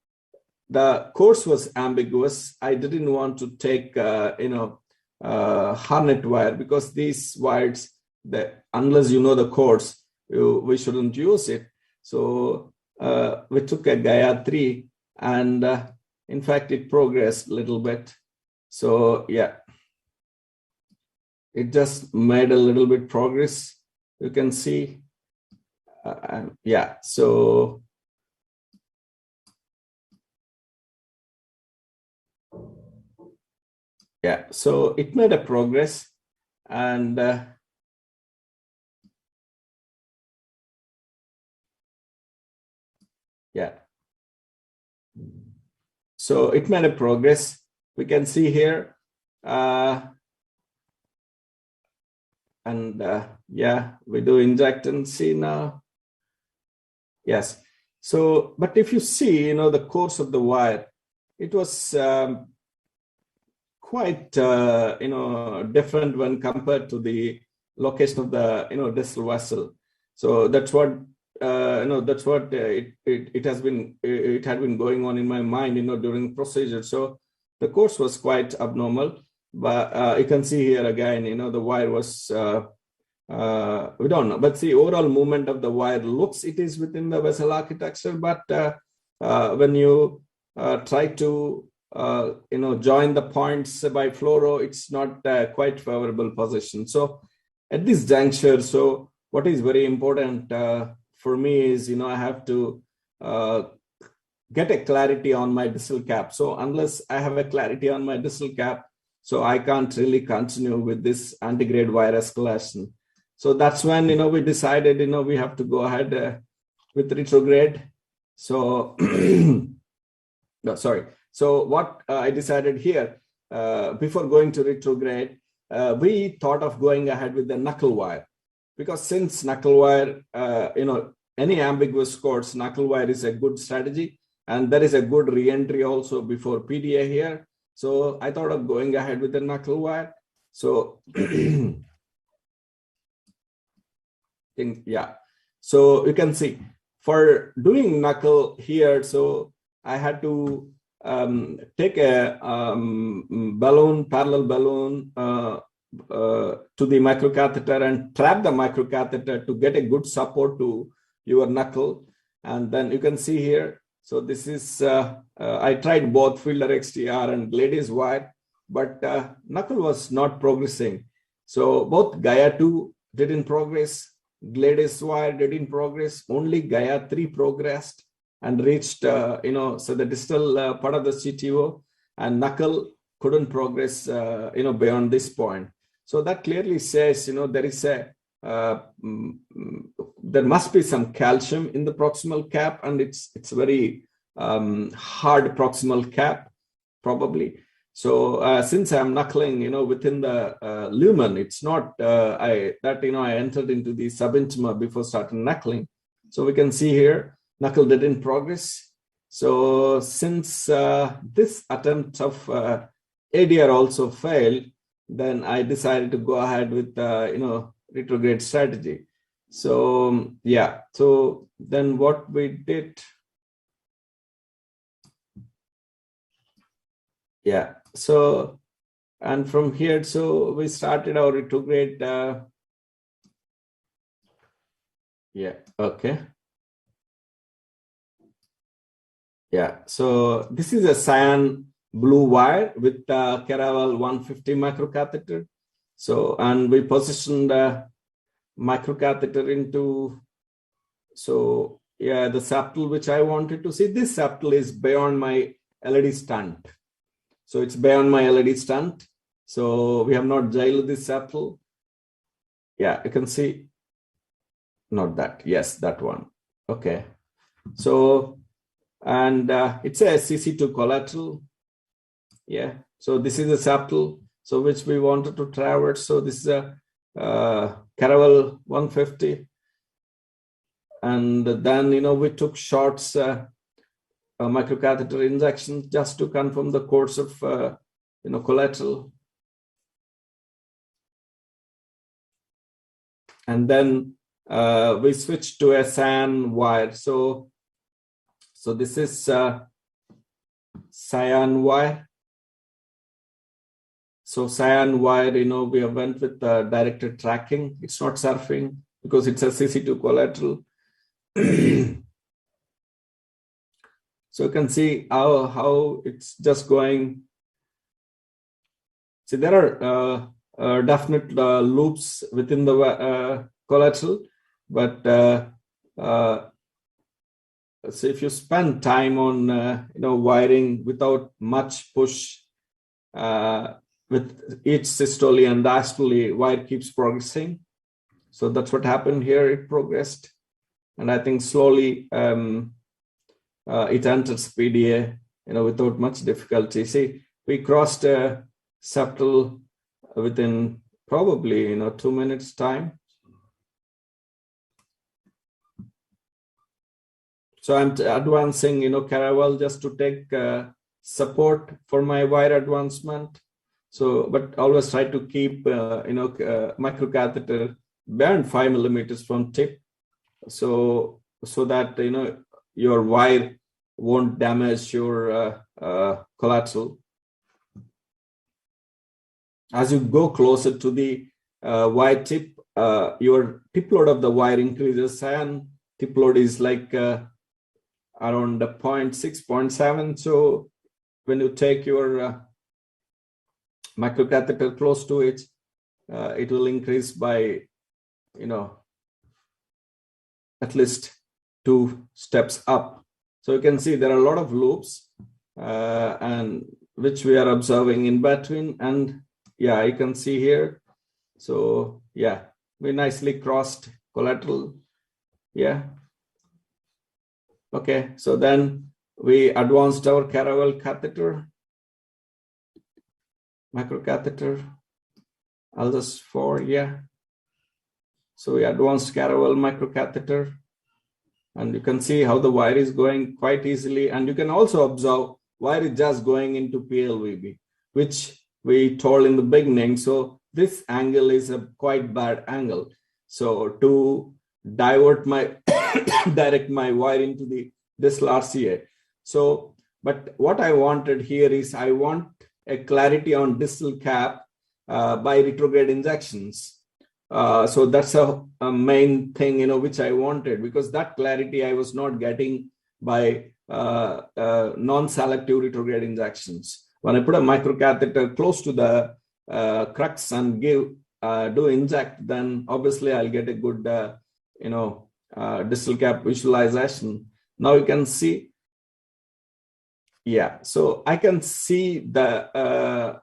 the course was ambiguous, I didn't want to take, Harnett wire because these wires, unless you know the course, we shouldn't use it. So we took a Gaia 3 and in fact, it progressed a little bit. So yeah, it just made a little bit progress. You can see, yeah, so yeah, so it made a progress and yeah. So it made a progress. We can see here, and yeah, we do inject and see now. Yes. So, but if you see, the course of the wire, it was quite, different when compared to the location of the, distal vessel. So that's what. That's what it had been going on in my mind, during procedure. So the course was quite abnormal, but you can see here again, the wire was, we don't know, but the overall movement of the wire looks, it is within the vessel architecture, but when you try to, join the points by fluoro, it's not quite favorable position. So at this juncture, so what is very important for me is, I have to get a clarity on my distal cap. So unless I have a clarity on my distal cap, so I can't really continue with this antegrade wire escalation. So that's when, we decided, we have to go ahead with retrograde. So, no, sorry. So what I decided here, before going to retrograde, we thought of going ahead with the knuckle wire. Because since knuckle wire, any ambiguous course, knuckle wire is a good strategy. And there is a good re-entry also before PDA here. So I thought of going ahead with the knuckle wire. So yeah. So you can see for doing knuckle here, so I had to take a parallel balloon to the microcatheter and trap the microcatheter to get a good support to your knuckle. And then you can see here, so this is, I tried both Fielder XTR and Gladys wire, but knuckle was not progressing. So both Gaia 2 didn't progress, Gladys wire didn't progress, only Gaia 3 progressed and reached, so the distal part of the CTO, and knuckle couldn't progress, beyond this point. So that clearly says, there is a, there must be some calcium in the proximal cap, and it's very hard proximal cap, probably. So since I'm knuckling, within the lumen, it's not I entered into the subintima before starting knuckling. So we can see here, knuckle didn't progress. So since this attempt of ADR also failed, then I decided to go ahead with retrograde strategy. So yeah, so then what we did, yeah, so and from here, so we started our retrograde. Yeah, okay. Yeah, so this is a cyan blue wire with Caravel 150 microcatheter. So, and we positioned the microcatheter into, so yeah, the septal which I wanted to see. This septal is beyond my LAD stent. So it's beyond my LAD stent. So we have not jailed this septal. Yeah, you can see, not that, yes, that one. Okay, so, and it's a CC2 collateral. Yeah, so this is a septal, so which we wanted to traverse. So this is a Caravel 150. And then, we took shots, microcatheter injections just to confirm the course of, collateral. And then we switched to a cyan wire. So this is cyan wire. So cyan wire, we went with directed tracking. It's not surfing because it's a CC2 collateral. So you can see how it's just going. See, there are definite loops within the collateral, but so if you spend time on wiring without much push, with each systole and diastole, wire keeps progressing. So that's what happened here. It progressed, and I think slowly it entered PDA, without much difficulty. See, we crossed a septal within probably 2 minutes time. So I'm advancing, Caravel just to take support for my wire advancement. So, but always try to keep, microcatheter beyond 5 millimeters from tip, so that your wire won't damage your collateral. As you go closer to the wire tip, your tip load of the wire increases, and tip load is like around 0.6, 0.7. So when you take your microcatheter close to it, it will increase by, at least 2 steps up. So you can see there are a lot of loops, and which we are observing in between. And yeah, you can see here. So yeah, we nicely crossed collateral. Yeah. Okay, so then we advanced our Caravel catheter, microcatheter, Aldous 4, yeah. So we advanced Caravel microcatheter, and you can see how the wire is going quite easily. And you can also observe wire is just going into PLVB. which we told in the beginning. So this angle is a quite bad angle. So to divert my direct my wire into the distal RCA. So, but what I wanted here is I want a clarity on distal cap by retrograde injections. So that's a main thing, which I wanted, because that clarity I was not getting by non-selective retrograde injections. When I put a microcatheter close to the crux and do inject, then obviously I'll get a good, distal cap visualization. Now you can see, yeah. So I can see the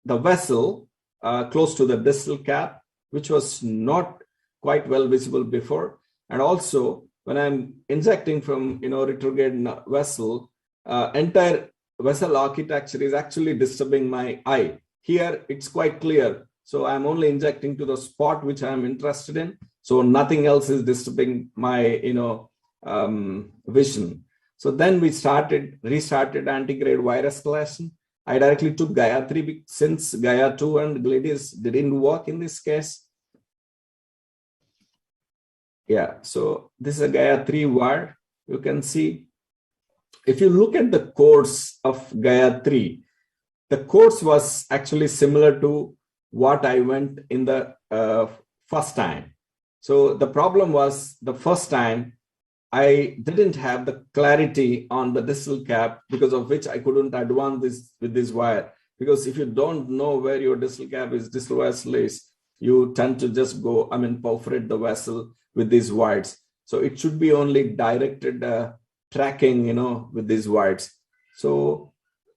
vessel close to the distal cap, which was not quite well visible before. And also when I'm injecting from, retrograde vessel, entire vessel architecture is actually disturbing my eye. Here it's quite clear. So I'm only injecting to the spot which I'm interested in. So nothing else is disturbing my, vision. So then we restarted antegrade wire escalation. I directly took Gaia 3 since Gaia 2 and Gladys didn't work in this case. Yeah, so this is a Gaia 3 wire. You can see, if you look at the course of Gaia 3, the course was actually similar to what I went in the first time. So the problem was the first time I didn't have the clarity on the distal cap, because of which I couldn't advance this with this wire. Because if you don't know where your distal cap is, distal vessel is, you tend to just perforate the vessel with these wires. So it should be only directed tracking, with these wires. So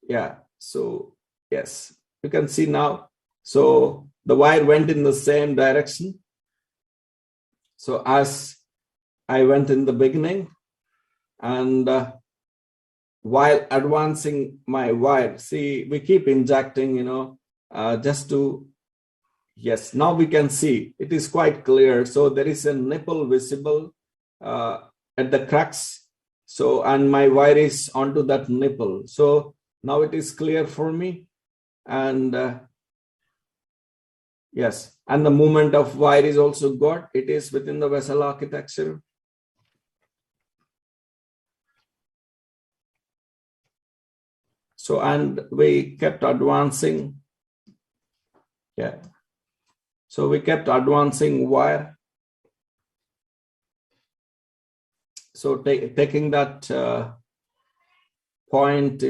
yeah, so yes, you can see now. So the wire went in the same direction. So as I went in the beginning, and while advancing my wire, see, we keep injecting, just to, yes, now we can see it is quite clear. So there is a nipple visible at the crux. So, and my wire is onto that nipple. So now it is clear for me. And yes, and the movement of wire is also good. It is within the vessel architecture. So, and we kept advancing. Yeah. So we kept advancing wire. So taking that point,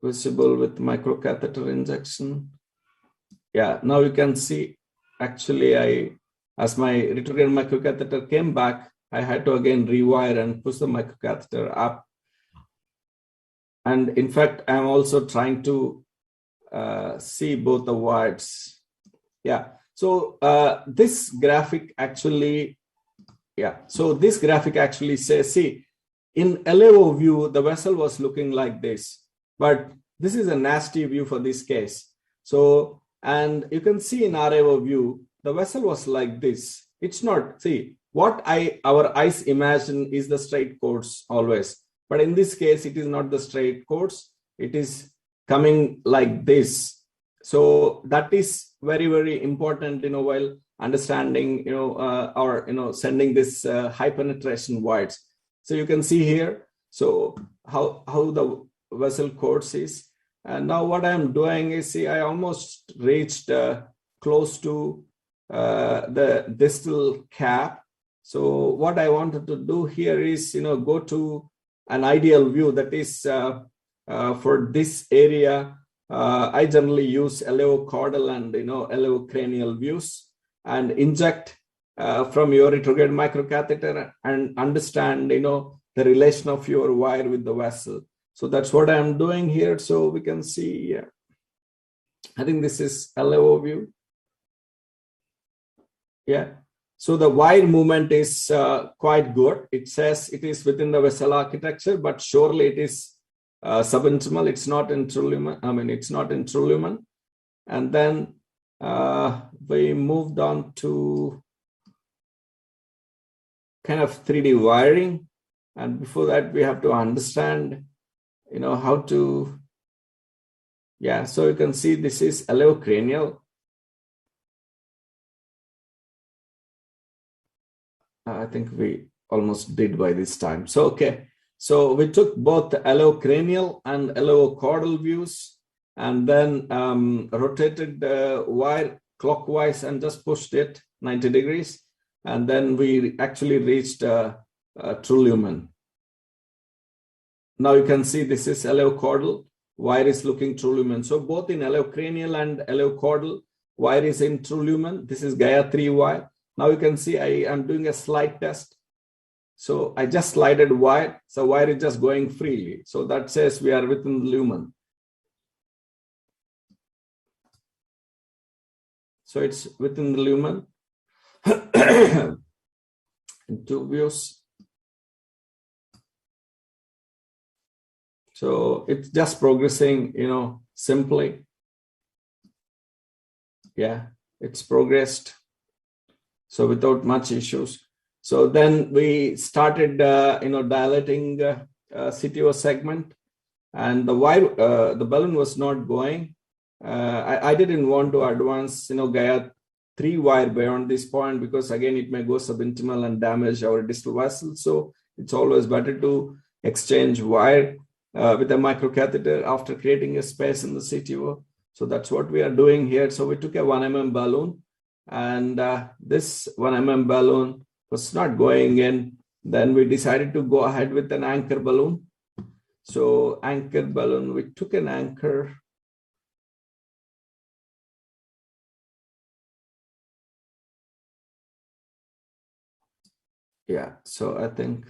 visible with microcatheter injection. Yeah, now you can see, actually, as my retrograde microcatheter came back, I had to again rewire and push the microcatheter up. And in fact, I'm also trying to see both the wires. Yeah, so this graphic actually, so this graphic actually says, see, in LAO view, the vessel was looking like this, but this is a nasty view for this case. So, and you can see in RAO view, the vessel was like this. It's not, see, what our eyes imagine is the straight course always. But in this case, it is not the straight course. It is coming like this. So that is very, very important, while understanding, or, sending this high penetration wires. So you can see here, so how the vessel course is. And now what I'm doing is, see, I almost reached close to the distal cap. So what I wanted to do here is, go to an ideal view, that is for this area. I generally use LAO caudal and LAO cranial views, and inject from your retrograde microcatheter and understand the relation of your wire with the vessel. So that's what I'm doing here. So we can see, I think this is LAO view. Yeah. So the wire movement is quite good. It says it is within the vessel architecture, but surely it is subintimal. It's not in true lumen. It's not in true lumen. And then we moved on to kind of 3D wiring. And before that, we have to understand how to, yeah, so you can see this is aleocranial. I think we almost did by this time. So, okay. So we took both the aleocranial and aleocaudal views and then rotated the wire clockwise and just pushed it 90 degrees. And then we actually reached true lumen. Now you can see this is aleocaudal, wire is looking true lumen. So both in aleocranial and aleocaudal, wire is in true lumen. This is Gaia 3 wire. Now you can see I am doing a slide test. So I just slided wire. So wire is just going freely. So that says we are within the lumen. So it's within the lumen. In two views. So it's just progressing, simply. Yeah, it's progressed. So without much issues. So then we started, dilating CTO segment, and the wire, the balloon was not going. I didn't want to advance, Gaia 3 wire beyond this point because again it may go subintimal and damage our distal vessel. So it's always better to exchange wire with a microcatheter after creating a space in the CTO. So that's what we are doing here. So we took a 1 mm balloon, and this 1 mm balloon was not going in. Then we decided to go ahead with an anchor balloon. So anchor balloon, we took an anchor. Yeah, so I think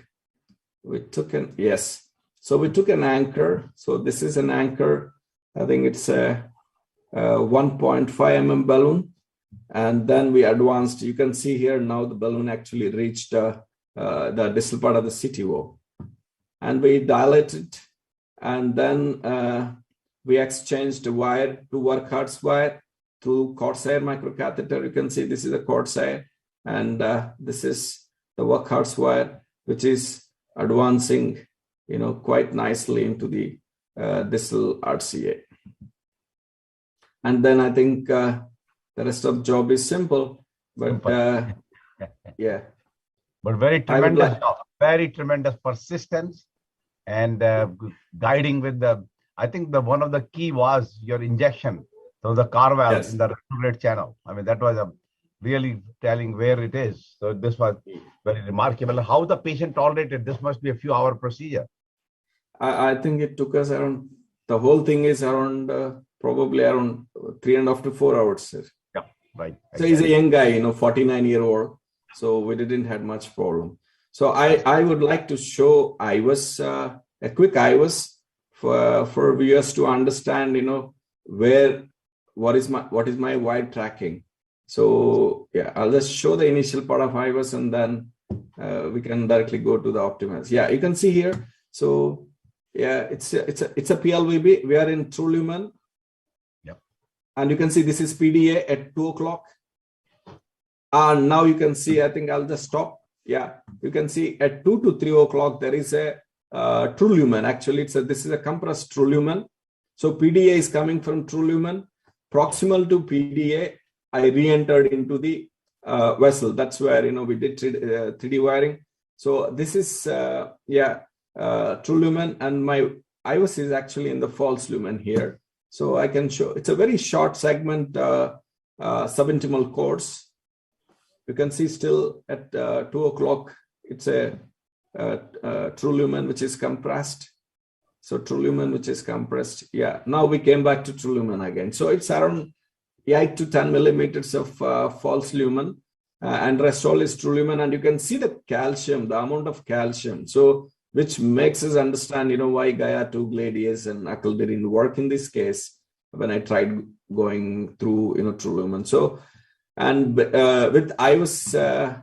we took an, yes. So we took an anchor. So this is an anchor. I think it's a 1.5 mm balloon. And then we advanced. You can see here now the balloon actually reached the distal part of the CTO. And we dilated. And then we exchanged the wire to Workhardt's wire through Corsair microcatheter. You can see this is a Corsair. And this is the Workhardt's wire, which is advancing, quite nicely into the distal RCA. And then I think the rest of the job is simple, but yeah. But very tremendous job, very tremendous persistence and guiding with the, I think one of the key was your injection. So the Carval in the retrograde channel. I mean, that was really telling where it is. So this was very remarkable. How the patient tolerated, this must be a few hour procedure. I think it took us around, the whole thing is around, probably around 3.5 to 4 hours, sir. Yeah, right. So he's a young guy, 49-year-old. So we didn't have much problem. So I would like to show IVUS, a quick IVUS for viewers to understand, what is my wire tracking. So yeah, I'll just show the initial part of IVUS and then we can directly go to the optimals. Yeah, you can see here. So yeah, it's a PLVB. We are in true lumen. Yep. And you can see this is PDA at 2 o'clock. And now you can see, I think I'll just stop. Yeah, you can see at 2 to 3 o'clock, there is a true lumen. Actually, this is a compressed true lumen. So PDA is coming from true lumen. Proximal to PDA, I re-entered into the vessel. That's where, we did 3D wiring. So this is, true lumen, and my IVUS is actually in the false lumen here. So I can show, it's a very short segment subintimal course. You can see still at 2 o'clock, it's a true lumen, which is compressed. So true lumen, which is compressed. Yeah, now we came back to true lumen again. So it's around 8 to 10 millimeters of false lumen, and rest all is true lumen. And you can see the calcium, the amount of calcium. So which makes us understand, why Gaia 2 gladius and ACL didn't work in this case when I tried going through, true lumen. So, and with IVUS,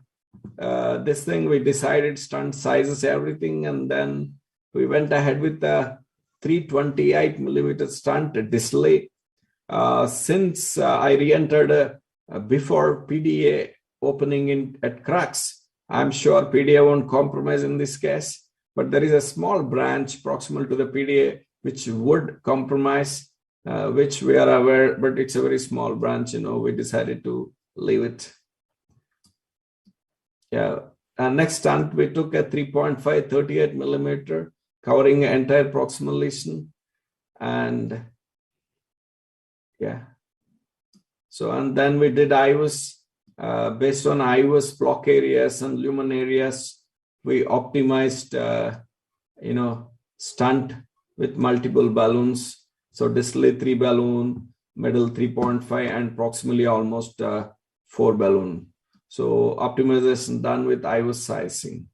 this thing, we decided stent sizes, everything, and then we went ahead with the 328 millimeter stent distally. Since I re-entered before PDA opening at cracks, I'm sure PDA won't compromise in this case, but there is a small branch proximal to the PDA which would compromise, which we are aware, but it's a very small branch, we decided to leave it. Yeah. And next stunt, we took a 3.5 38 millimeter covering an entire proximal lesion. And yeah. So, and then we did IVUS. Based on IVUS block areas and lumen areas, we optimized, stunt with multiple balloons. So distally 3 balloon, middle 3.5, and proximally almost 4 balloon. So optimization done with IVUS sizing.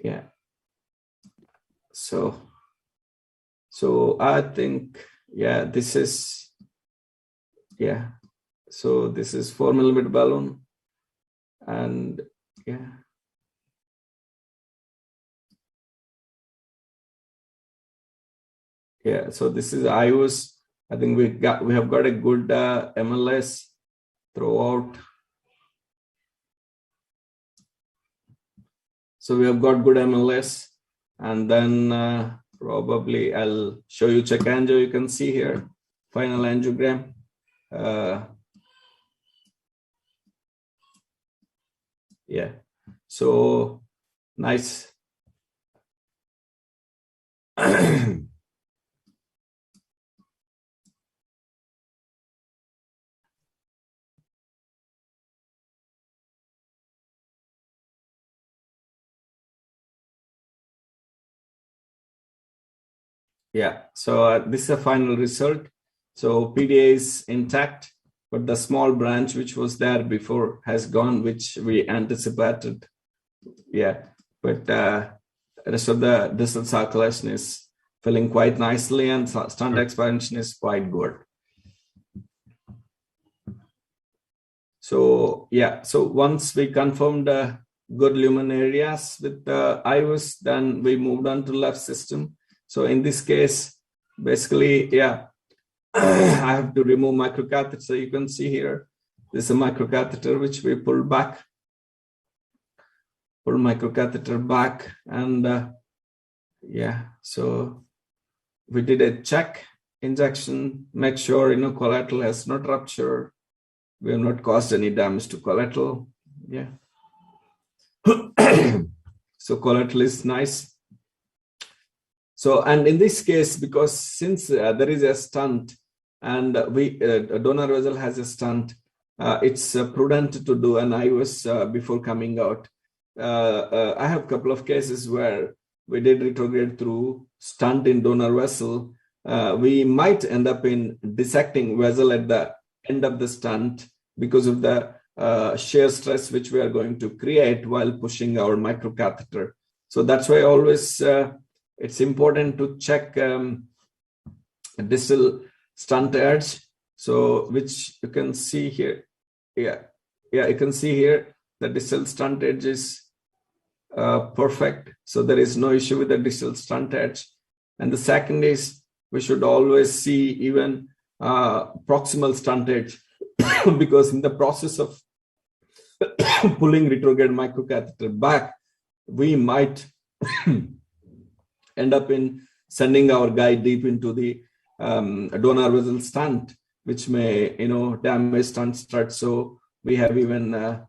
Yeah. So I think, yeah, this is, yeah. So this is 4 millimeter balloon, and yeah. Yeah, so this is IVUS. I think we have got a good MLS throughout. So we have got good MLS, and then probably I'll show you check angio. You can see here, final angiogram. Yeah, so nice. Yeah, so this is a final result. So PDA is intact, but the small branch which was there before has gone, which we anticipated. Yeah, but the rest of the distal circulation is filling quite nicely, and stunt expansion is quite good. So yeah, so once we confirmed good lumen areas with the IVUS, then we moved on to left system. So in this case, basically, yeah, I have to remove microcatheter. So you can see here, this is a microcatheter which we pull back, pull microcatheter back, and yeah, so we did a check injection, make sure collateral has not ruptured. We have not caused any damage to collateral. Yeah. So collateral is nice. So, and in this case, because since there is a stunt and a donor vessel has a stunt, it's prudent to do an IVUS before coming out. I have a couple of cases where we did retrograde through stunt in donor vessel. We might end up in dissecting vessel at the end of the stunt because of the shear stress which we are going to create while pushing our microcatheter. So that's why always it's important to check distal stunt edge. So which you can see here. Yeah, you can see here the distal stunt edge is perfect. So there is no issue with the distal stunt edge. And the second is we should always see even proximal stunt edge because in the process of pulling retrograde microcatheter back, we might end up in sending our guide deep into the donor vessel stunt, which may damage stunt strut. So we have even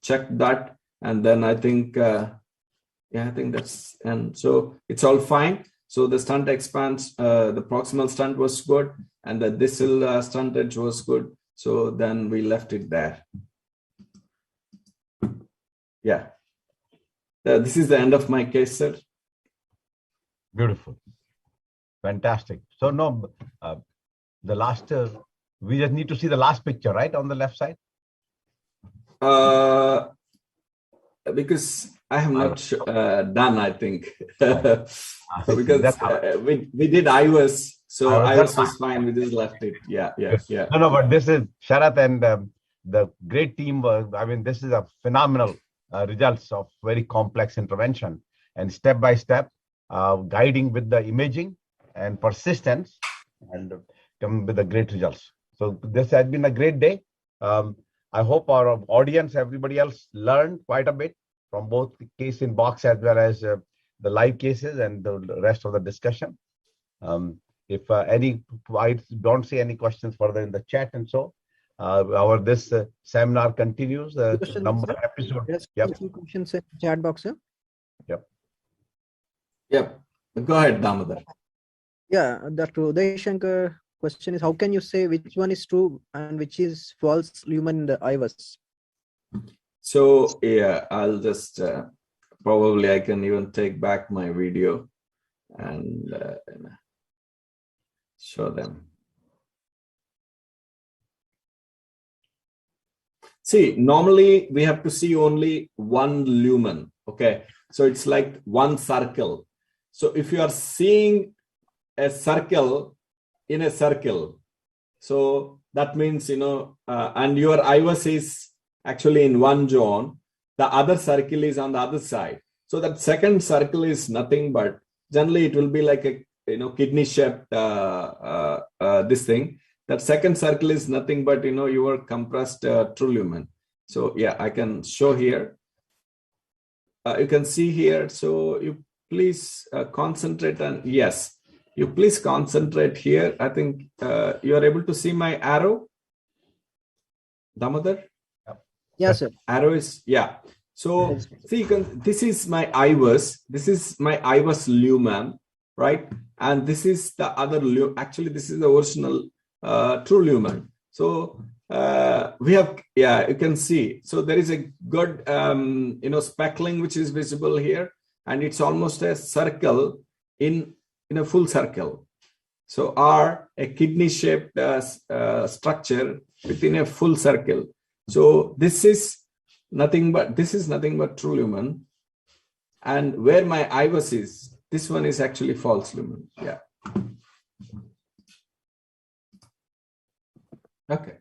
checked that, and then I think I think that's, and so it's all fine. So the stunt expands, the proximal stunt was good, and the distal stunt edge was good. So then we left it there. Yeah. This is the end of my case, sir. Beautiful. Fantastic. So no, the last, we just need to see the last picture, right? On the left side? Because I have not done, I think. Because we did IVUS, so IVUS was fine. We just left it. Yeah. No, but this is Sharath and the great team. I mean, this is a phenomenal results of very complex intervention, and step by step guiding with the imaging and persistence, and come with the great results. So this has been a great day. I hope our audience, everybody else, learned quite a bit from both the case in box as well as the live cases and the rest of the discussion. If I don't see any questions further in the chat, and so our this seminar continues. Number episode. Yes, Yep. some questions in chat box, sir. Yep. Go ahead, Damodar. Yeah, Dr. Uday Shankar question is, how can you say which one is true and which is false lumen in the IVUS? So yeah, I'll just probably I can even take back my video and show them. See, normally we have to see only one lumen. Okay, so it's like one circle. So if you are seeing a circle in a circle, so that means, you know, and your IVUS is actually in one zone, the other circle is on the other side. So that second circle is nothing but, generally it will be like a, you know, kidney shaped this thing. That second circle is nothing but, you know, your compressed true lumen. So yeah, I can show here. You can see here. So you please concentrate on, yes, you please concentrate here. I think you are able to see my arrow, Damodar? Yes, sir. Arrow is, yeah. So see, you can, this is my IVUS. This is my IVUS lumen, right? And this is the other lumen. Actually, this is the original true lumen. So we have, yeah, you can see. So there is a good, you know, speckling which is visible here, and it's almost a circle in a full circle. So R, a kidney-shaped structure within a full circle. So this is nothing but true lumen, and where my IVUS is, this one is actually false lumen. Yeah. Okay.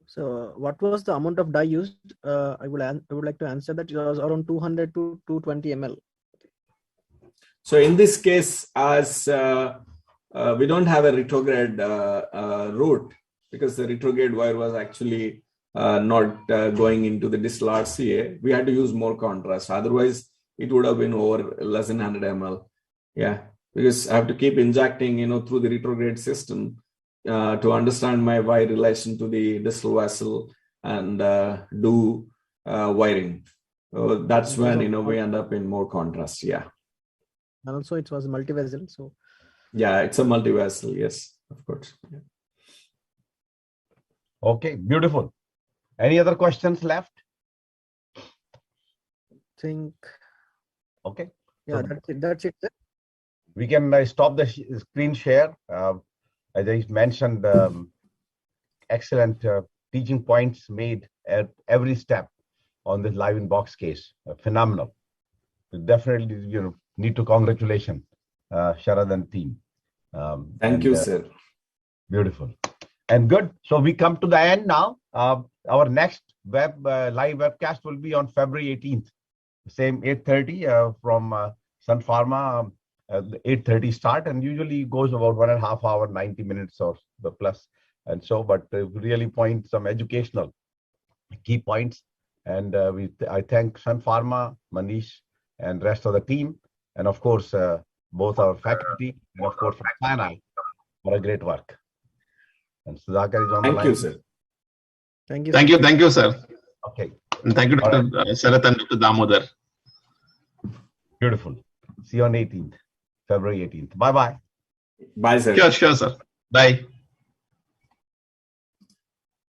So what was the amount of dye used? I would like to answer that. It was around 200 to 220 ml. So in this case, as we don't have a retrograde route, because the retrograde wire was actually not going into the distal RCA, we had to use more contrast. Otherwise, it would have been over less than 100 ml. Yeah, because I have to keep injecting, you know, through the retrograde system to understand my wire relation to the distal vessel and do wiring. So that's when, you know, we end up in more contrast. Yeah. And also it was multivessel. So yeah, it's a multivessel. Yes, of course. Yeah. Okay, beautiful. Any other questions left? think, Okay. yeah, So that's it. Sir. we can stop the screen share. As I mentioned, excellent teaching points made at every step on this live in box case. Phenomenal. Definitely, you know, need to congratulate Sharad and team. Thank you, sir. Beautiful and good. So we come to the end now. Our next live webcast will be on February 18th, same 8:30 from Sun Pharma. 8:30 start, and usually goes about 1.5 hours, 90 minutes or the plus, and so. But really point some educational key points. And I thank Sun Pharma, Manish, and rest of the team, and of course both our faculty, and of course from Sinai for a great work. And Sudhakar is on the line. Thank you, sir. Thank you. Thank you. Thank you, sir. Okay. And thank you, Dr. Sarath and Dr. Damodar. Beautiful. See you on 18th, February 18th. Bye-bye. Bye, sir. Sure, sir. Bye.